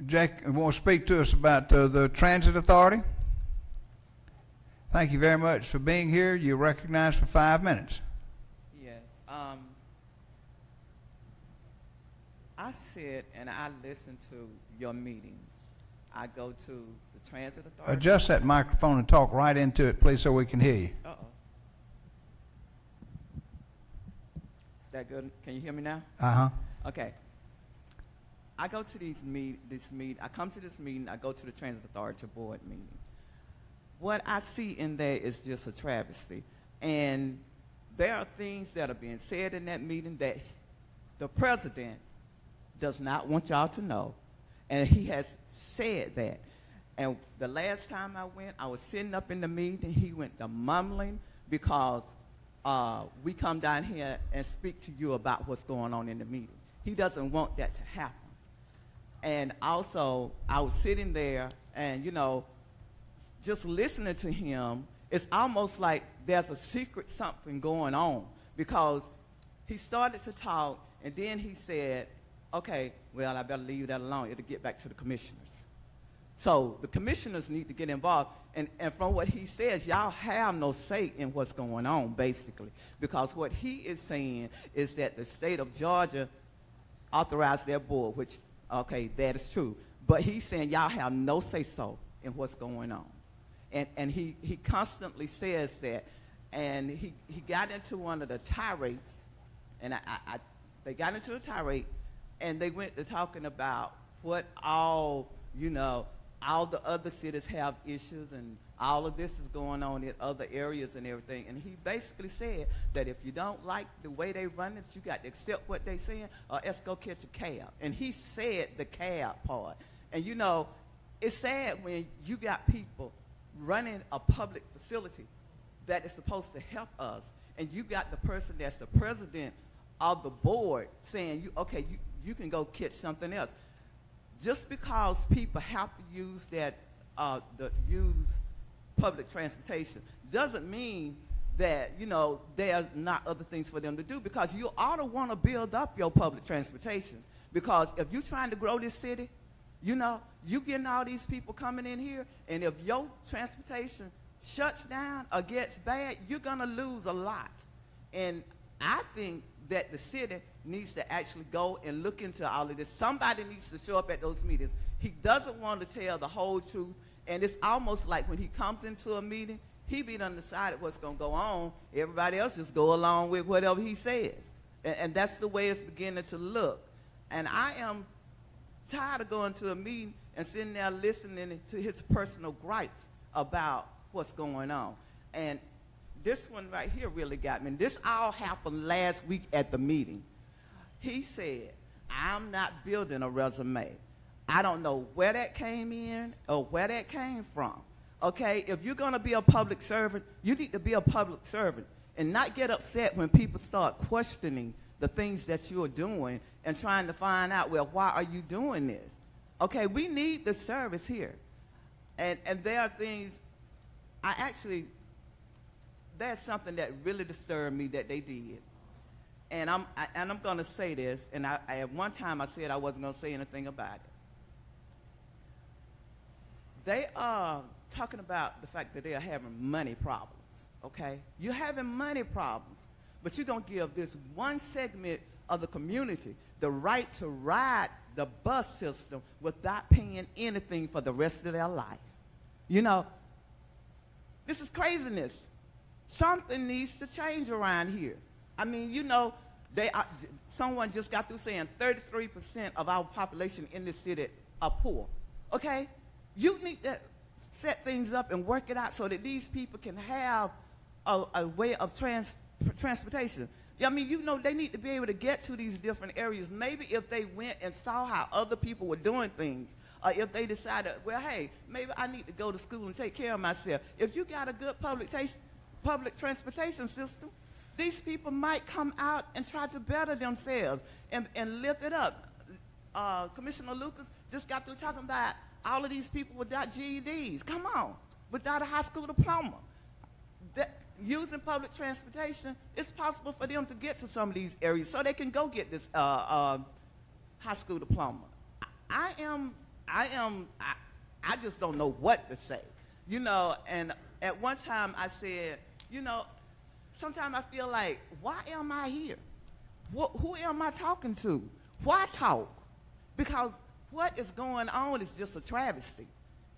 Jack, want to speak to us about the Transit Authority? Thank you very much for being here. You're recognized for 5 minutes. Yes. I sit and I listen to your meetings. I go to the Transit Authority. Adjust that microphone and talk right into it, please, so we can hear you. Uh-oh. Is that good? Can you hear me now? Uh-huh. Okay. I go to I come to this meeting, I go to the Transit Authority board meeting. What I see in there is just a travesty. And there are things that are being said in that meeting that the president does not want y'all to know, and he has said that. And the last time I went, I was sitting up in the meeting. He went to mumbling because we come down here and speak to you about what's going on in the meeting. He doesn't want that to happen. And also, I was sitting there and, you know, just listening to him, it's almost like there's a secret something going on, because he started to talk and then he said, okay, well, I better leave that alone. It'll get back to the commissioners. So the commissioners need to get involved. And from what he says, y'all have no say in what's going on, basically, because what he is saying is that the state of Georgia authorized their board, which, okay, that is true. But he's saying y'all have no say-so in what's going on. And he constantly says that. And he got into one of the tirades, and they got into a tirade, and they went to talking about what all, you know, all the other cities have issues, and all of this is going on in other areas and everything. And he basically said that if you don't like the way they run it, you got to accept what they saying, or else go catch a cab. And he said the cab part. And, you know, it's sad when you got people running a public facility that is supposed to help us, and you got the person that's the president of the board saying, you can go catch something else. Just because people have to use use public transportation doesn't mean that, you know, there's not other things for them to do, because you ought to want to build up your public transportation. Because if you're trying to grow this city, you know, you getting all these people coming in here, and if your transportation shuts down or gets bad, you're going to lose a lot. And I think that the city needs to actually go and look into all of this. Somebody needs to show up at those meetings. He doesn't want to tell the whole truth, and it's almost like when he comes into a meeting, he be undecided what's going to go on. Everybody else just go along with whatever he says. And that's the way it's beginning to look. And I am tired of going to a meeting and sitting there listening to his personal gripes about what's going on. And this one right here really got me. And this all happened last week at the meeting. He said, I'm not building a resume. I don't know where that came in or where that came from. Okay, if you're going to be a public servant, you need to be a public servant and not get upset when people start questioning the things that you're doing and trying to find out, well, why are you doing this? Okay, we need the service here. And there are things, there's something that really disturbed me that they did. And I'm going to say this, and at one time I said I wasn't going to say anything about it. They are talking about the fact that they are having money problems, okay? You're having money problems, but you're going to give this one segment of the community the right to ride the bus system without paying anything for the rest of their life. You know, this is craziness. Something needs to change around here. I mean, you know, someone just got through saying 33% of our population in this city are poor, okay? You need to set things up and work it out so that these people can have a way of transportation. I mean, you know, they need to be able to get to these different areas. Maybe if they went and saw how other people were doing things, or if they decided, well, hey, maybe I need to go to school and take care of myself. If you got a good public transportation system, these people might come out and try to better themselves and lift it up. Commissioner Lucas just got through talking about all of these people without GEDs. Come on, without a high school diploma. Using public transportation, it's possible for them to get to some of these areas so they can go get this high school diploma. I just don't know what to say, you know. And at one time I said, you know, sometimes I feel like, why am I here? Who am I talking to? Why talk? Because what is going on is just a travesty.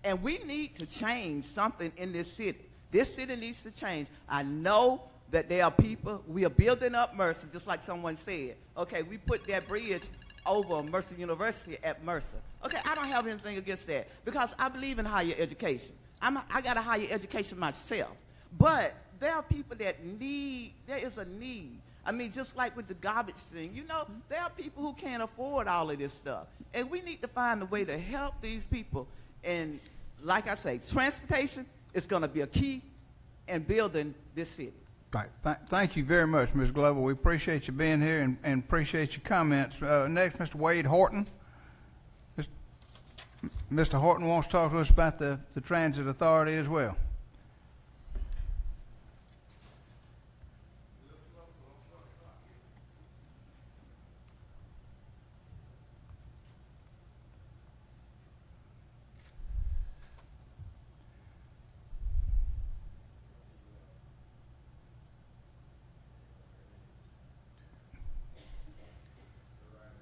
And we need to change something in this city. This city needs to change. I know that there are people, we are building up Mercer, just like someone said. Okay, we put that bridge over Mercer University at Mercer. Okay, I don't have anything against that because I believe in higher education. I got a higher education myself. But there are people that there is a need. I mean, just like with the garbage thing, you know, there are people who can't afford all of this stuff. And we need to find a way to help these people. And like I say, transportation is going to be a key in building this city. Right. Thank you very much, Ms. Glover. We appreciate you being here and appreciate your comments. Next, Mr. Wade Horton. Mr. Horton wants to talk to us about the Transit Authority as well.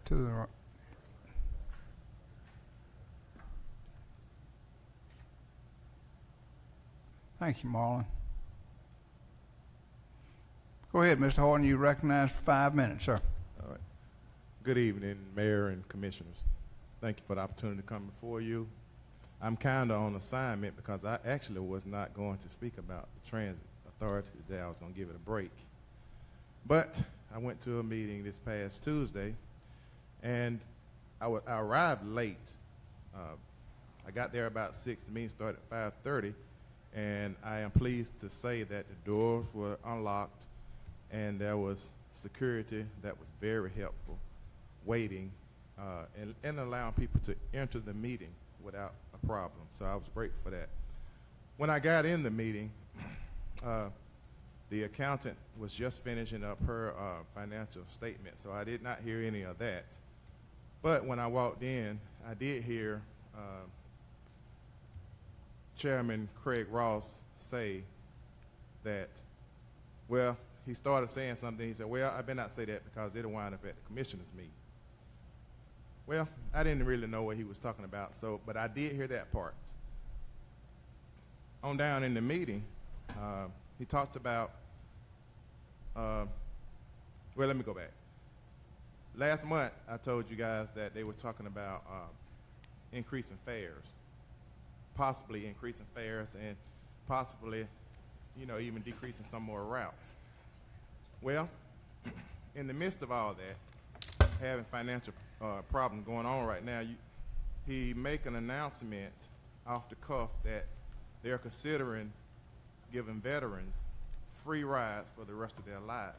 To the right. Thank you, Marlon. Go ahead, Mr. Horton. You recognized for 5 minutes, sir. All right. Good evening, Mayor and Commissioners. Thank you for the opportunity to come before you. I'm kind of on assignment because I actually was not going to speak about the Transit Authority today. I was going to give it a break. But I went to a meeting this past Tuesday, and I arrived late. I got there about 6. The meeting started at 5:30, and I am pleased to say that the doors were unlocked, and there was security that was very helpful, waiting and allowing people to enter the meeting without a problem. So I was grateful for that. When I got in the meeting, the accountant was just finishing up her financial statement, so I did not hear any of that. But when I walked in, I did hear Chairman Craig Ross say that, well, he started saying something. He said, well, I better not say that because it'll wind up at the commissioners' meeting. Well, I didn't really know what he was talking about, but I did hear that part. On down in the meeting, he talked about, well, let me go back. Last month, I told you guys that they were talking about increasing fares, possibly increasing fares and possibly, even decreasing some more routes. Well, in the midst of all that, having financial problems going on right now, he make an announcement off the cuff that they're considering giving veterans free rides for the rest of their lives.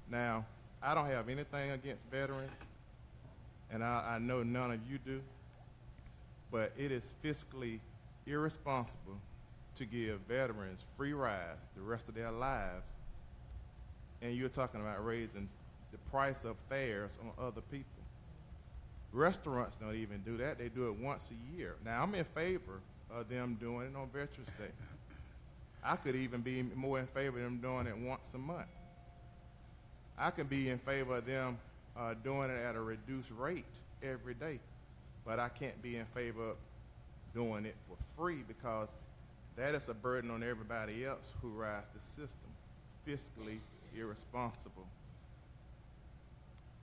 Now, I don't have anything against veterans, and I know none of you do, but it is fiscally irresponsible to give veterans free rides the rest of their lives, and you're talking about raising the price of fares on other people. Restaurants don't even do that. They do it once a year. Now, I'm in favor of them doing it on Veterans Day. I could even be more in favor of them doing it once a month. I can be in favor of them doing it at a reduced rate every day, but I can't be in favor of doing it for free because that is a burden on everybody else who rides the system. Fiscally irresponsible.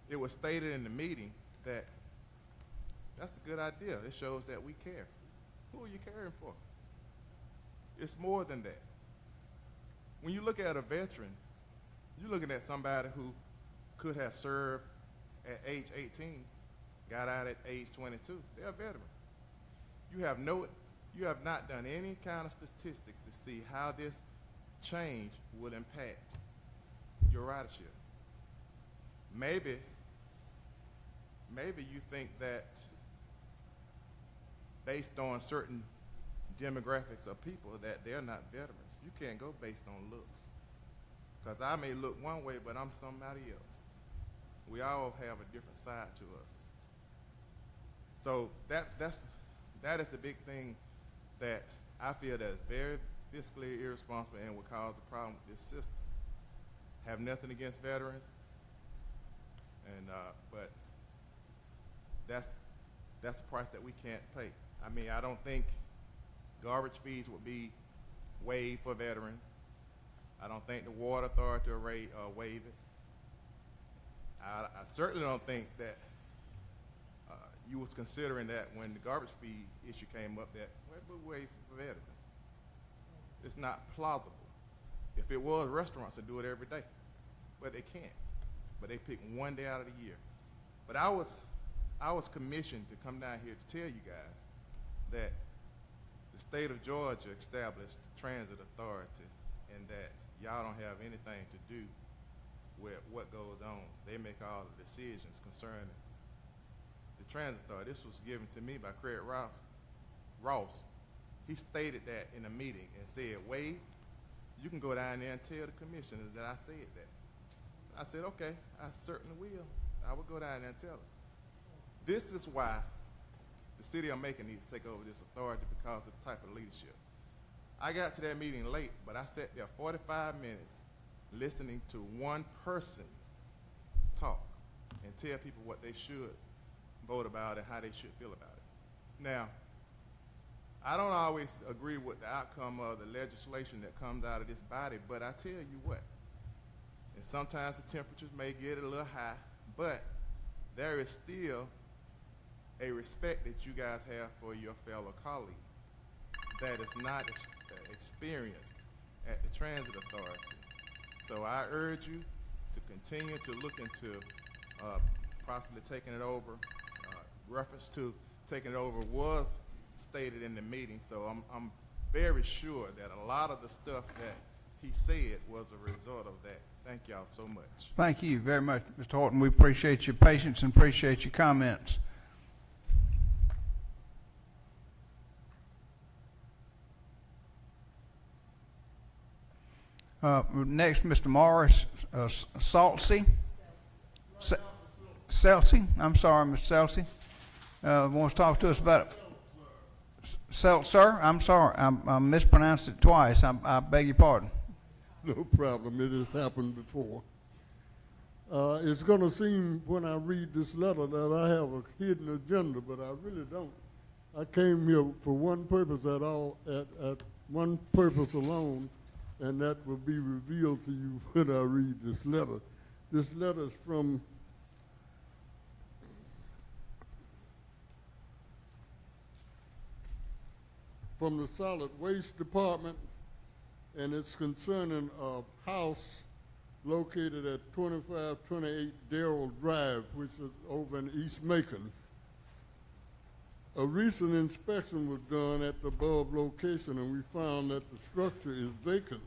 It was stated in the meeting that that's a good idea. It shows that we care. Who are you caring for? It's more than that. When you look at a veteran, you're looking at somebody who could have served at age 18, got out at age 22. They're a veteran. You have not done any kind of statistics to see how this change would impact your ridership. Maybe you think that based on certain demographics of people that they're not veterans. You can't go based on looks. Because I may look one way, but I'm somebody else. We all have a different side to us. So that is the big thing that I feel that is very fiscally irresponsible and would cause a problem with this system. Have nothing against veterans, and but that's a price that we can't pay. I mean, I don't think garbage fees would be waived for veterans. I don't think the water authority will waive it. I certainly don't think that you was considering that when the garbage fee issue came up that we waive for veterans. It's not plausible. If it was, restaurants would do it every day. but they can't. But they pick one day out of the year. But I was commissioned to come down here to tell you guys that the state of Georgia established the transit authority, and that y'all don't have anything to do with what goes on. They make all the decisions concerning the transit authority. This was given to me by Craig Ross. He stated that in a meeting and said, Wade, you can go down there and tell the commissioners that I said that. I said, okay, I certainly will. I will go down there and tell them. This is why the city of Macon needs to take over this authority, because of the type of leadership. I got to that meeting late, but I sat there 45 minutes listening to one person talk and tell people what they should vote about and how they should feel about it. Now, I don't always agree with the outcome of the legislation that comes out of this body, but I tell you what, and sometimes the temperatures may get a little high, but there is still a respect that you guys have for your fellow colleague that is not experienced at the transit authority. So I urge you to continue to look into possibly taking it over. Reference to taking it over was stated in the meeting, so I'm very sure that a lot of the stuff that he said was a result of that. Thank y'all so much. Thank you very much, Mr. Horton. We appreciate your patience and appreciate your comments. Next, Mr. Morris Saltsy. Seltsy. I'm sorry, Mr. Seltsy. Wants to talk to us about it. Seltzer. I'm sorry. I mispronounced it twice. I beg your pardon. No problem. It has happened before. It's going to seem when I read this letter that I have a hidden agenda, but I really don't. I came here for one purpose at one purpose alone, and that will be revealed to you when I read this letter. This letter is from the Solid Waste Department, and it's concerning a house located at 2528 Darrell Drive, which is over in East Macon. A recent inspection was done at the above location, and we found that the structure is vacant,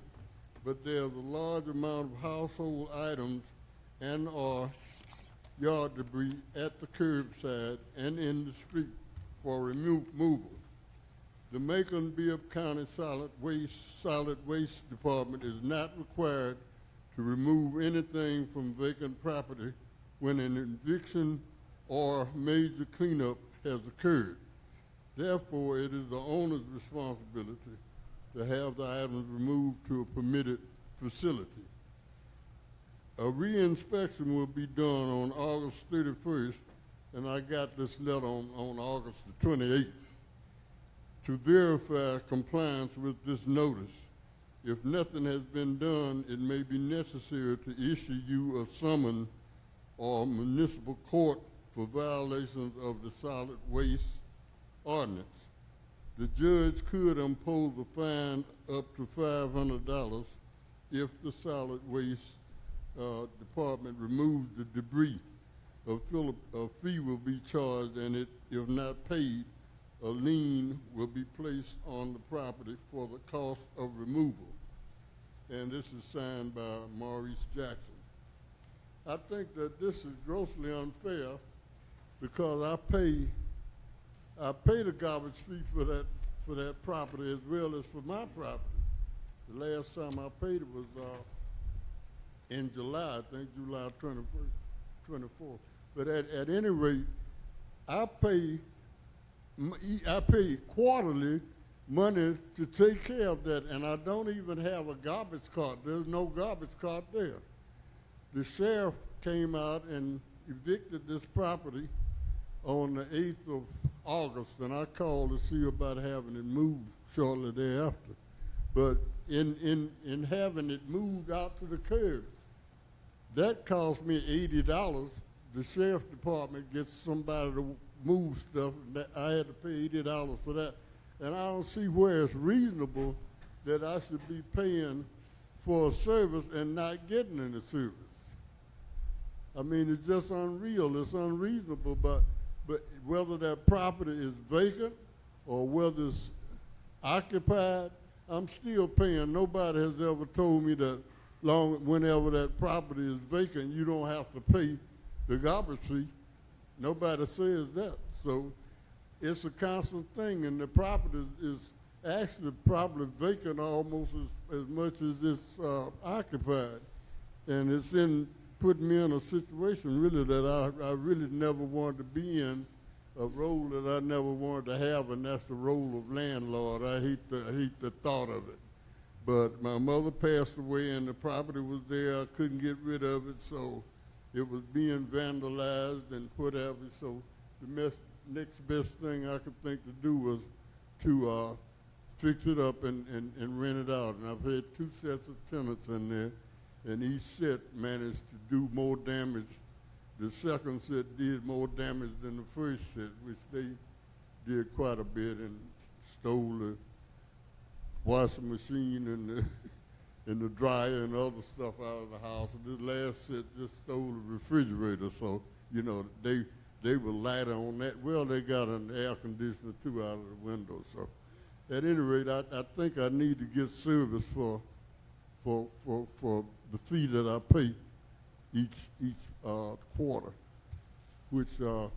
but there's a large amount of household items and or yard debris at the curbside and in the street for removal. The Macon-Bibb County Solid Waste Department is not required to remove anything from vacant property when an eviction or major cleanup has occurred. Therefore, it is the owner's responsibility to have the items removed to a permitted facility. A re-inspection will be done on August 31st, and I got this letter on August the 28th. To verify compliance with this notice. If nothing has been done, it may be necessary to issue you a summons or municipal court for violations of the solid waste ordinance. The judge could impose a fine up to $500 if the solid waste department removes the debris. A fee will be charged, and if not paid, a lien will be placed on the property for the cost of removal. And this is signed by Maurice Jackson. I think that this is grossly unfair because I pay the garbage fee for that property as well as for my property. The last time I paid it was in July, I think July 24th. But at any rate, I pay quarterly money to take care of that, and I don't even have a garbage cart. There's no garbage cart there. The sheriff came out and evicted this property on the 8th of August, and I called to see about having it moved shortly thereafter. But in having it moved out to the curb, that cost me $80. The sheriff's department gets somebody to move stuff, and I had to pay $80 for that. And I don't see where it's reasonable that I should be paying for a service and not getting any service. I mean, it's just unreal. It's unreasonable. But whether that property is vacant or whether it's occupied, I'm still paying. Nobody has ever told me that whenever that property is vacant, you don't have to pay the garbage fee. Nobody says that. So it's a constant thing, and the property is actually probably vacant almost as much as it's occupied. And it's put me in a situation really that I really never wanted to be in, a role that I never wanted to have, and that's the role of landlord. I hate the thought of it. But my mother passed away and the property was there. I couldn't get rid of it, so it was being vandalized and whatever. So the next best thing I could think to do was to fix it up and rent it out. And I've had 2 sets of tenants in there, and each set managed to do more damage. The second set did more damage than the first set, which they did quite a bit and stole the washing machine and the dryer and other stuff out of the house. And this last set just stole the refrigerator. So, you know, they were lighter on that. Well, they got an air conditioner too out of the window. So at any rate, I think I need to get service for the fee that I pay each quarter, which adds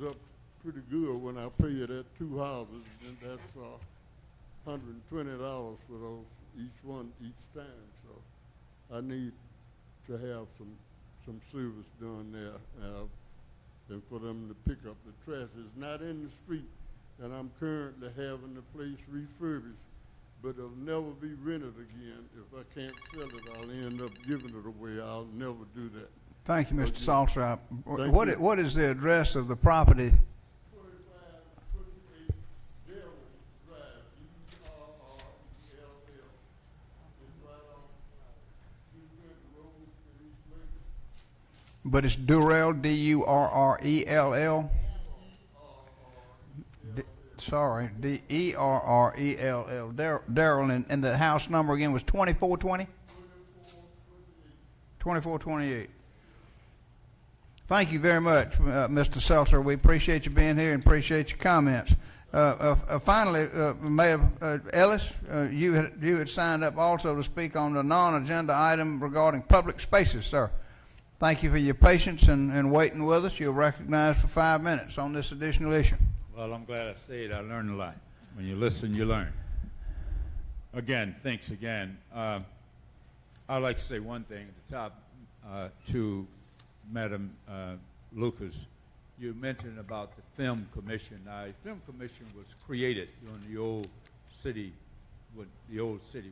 up pretty good when I pay it at 2 houses, and that's $120 for those each time. So I need to have some service done there, and for them to pick up the trash. It's not in the street, and I'm currently having the place refurbished, but it'll never be rented again. If I can't sell it, I'll end up giving it away. I'll never do that. Thank you, Mr. Salter. Thank you. What is the address of the property? 4528 Darrell Drive, DRRELL. It's right off Road in East Macon. But it's Durrell, D-U-R-R-E-L-L? Sorry, D-E-R-R-E-L-L. Darrell, and the house number again was 2420? 2428. Thank you very much, Mr. Seltzer. We appreciate you being here and appreciate your comments. Finally, Mayor Ellis, you had signed up also to speak on the non-agenda item regarding public spaces, sir. Thank you for your patience and waiting with us. You're recognized for 5 minutes on this additional issue. Well, I'm glad I stayed. I learned a lot. When you listen, you learn. Again, thanks again. I'd like to say one thing at the top to Madam Lucas. You mentioned about the Film Commission. Now, the Film Commission was created during the old city.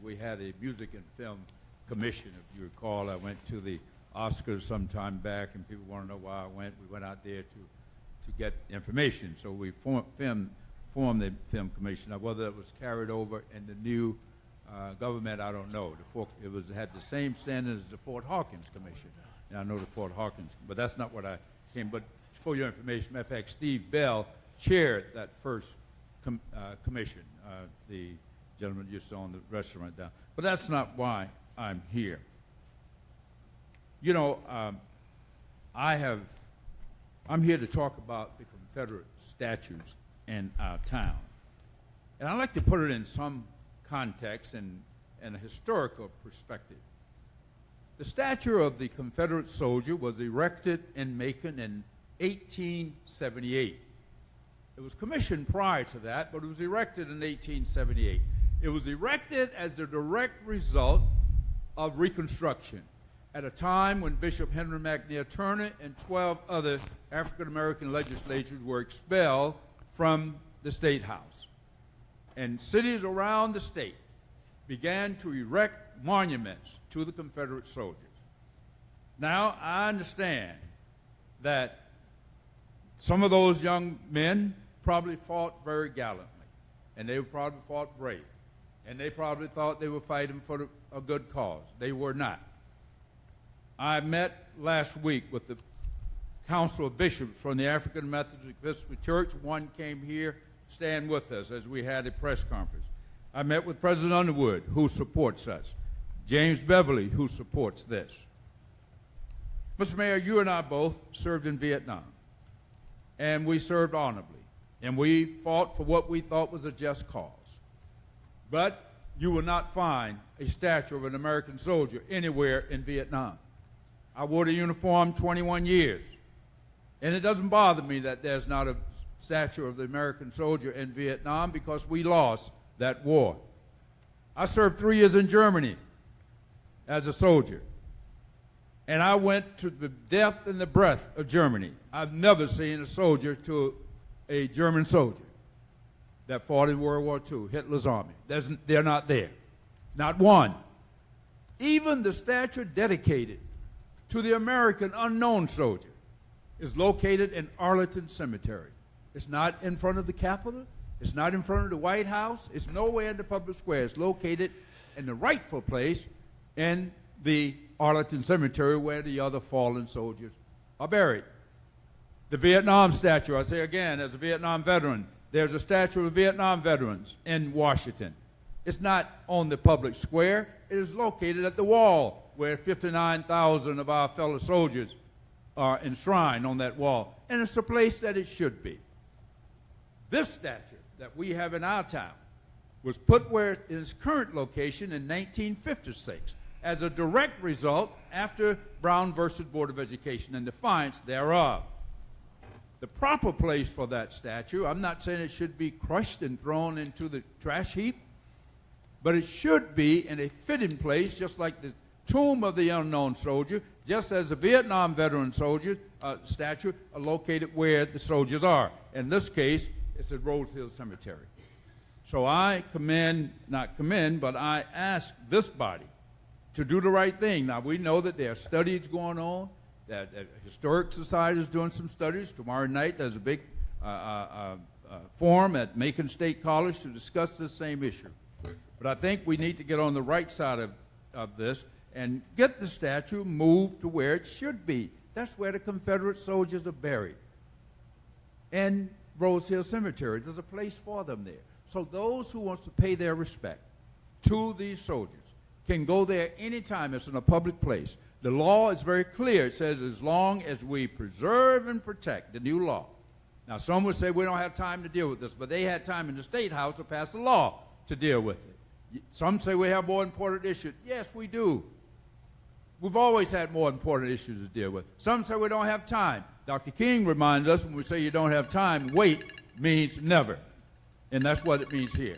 We had a Music and Film Commission. If you recall, I went to the Oscars some time back, and people want to know why I went. We went out there to get information. So we formed the Film Commission. Now, whether it was carried over in the new government, I don't know. It had the same standards as the Fort Hawkins Commission. And I know the Fort Hawkins, but that's not what I came. But for your information, matter of fact, Steve Bell chaired that first commission, the gentleman you saw in the restaurant down. But that's not why I'm here. You know, I'm here to talk about the Confederate statues in our town. And I'd like to put it in some context and a historical perspective. The statue of the Confederate soldier was erected in Macon in 1878. It was commissioned prior to that, but it was erected in 1878. It was erected as the direct result of Reconstruction at a time when Bishop Henry McNair Turner and 12 other African-American legislators were expelled from the State House. And cities around the state began to erect monuments to the Confederate soldiers. Now, I understand that some of those young men probably fought very gallantly, and they probably fought brave, and they probably thought they were fighting for a good cause. They were not. I met last week with the Council of Bishops from the African Methodist Episcopal Church. One came here, stand with us as we had a press conference. I met with President Underwood, who supports us, James Beverly, who supports this. Mr. Mayor, you and I both served in Vietnam, and we served honorably, and we fought for what we thought was a just cause. But you will not find a statue of an American soldier anywhere in Vietnam. I wore the uniform 21 years, and it doesn't bother me that there's not a statue of the American soldier in Vietnam because we lost that war. I served 3 years in Germany as a soldier, and I went to the depth and the breadth of Germany. I've never seen a soldier to a German soldier that fought in World War II, Hitler's army. They're not there. Not one. Even the statue dedicated to the American unknown soldier is located in Arlington Cemetery. It's not in front of the Capitol. It's not in front of the White House. It's nowhere in the public square. It's located in the rightful place in the Arlington Cemetery where the other fallen soldiers are buried. The Vietnam statue, I say again, as a Vietnam veteran, there's a statue of Vietnam veterans in Washington. It's not on the public square. It is located at the wall where 59,000 of our fellow soldiers are enshrined on that wall. And it's the place that it should be. This statue that we have in our town was put where it is current location in 1956 as a direct result after Brown versus Board of Education and defiance thereof. The proper place for that statue, I'm not saying it should be crushed and thrown into the trash heap, but it should be in a fitting place, just like the tomb of the unknown soldier, just as the Vietnam veteran soldier statue are located where the soldiers are. In this case, it's at Rose Hill Cemetery. So I but I ask this body to do the right thing. Now, we know that there are studies going on, that Historic Society is doing some studies. Tomorrow night, there's a big forum at Macon State College to discuss this same issue. But I think we need to get on the right side of this and get the statue moved to where it should be. That's where the Confederate soldiers are buried. And Rose Hill Cemetery, there's a place for them there. So those who want to pay their respect to these soldiers can go there anytime. It's in a public place. The law is very clear. It says as long as we preserve and protect, the new law. Now, some would say we don't have time to deal with this, but they had time in the State House to pass a law to deal with it. Some say we have more important issues. Yes, we do. We've always had more important issues to deal with. Some say we don't have time. Dr. King reminds us when we say you don't have time, wait means never. And that's what it means here.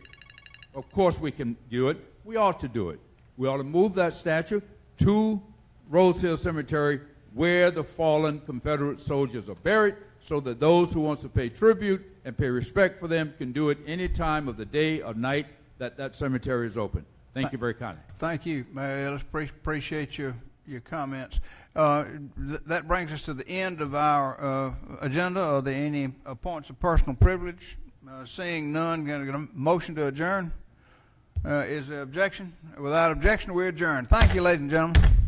Of course we can do it. We ought to do it. We ought to move that statue to Rose Hill Cemetery where the fallen Confederate soldiers are buried so that those who want to pay tribute and pay respect for them can do it any time of the day or night that that cemetery is open. Thank you very kindly. Thank you, Mayor Ellis. Appreciate your comments. That brings us to the end of our agenda. Are there any points of personal privilege? Seeing none, going to get a motion to adjourn. Is there objection? Without objection, we adjourn. Thank you, ladies and gentlemen.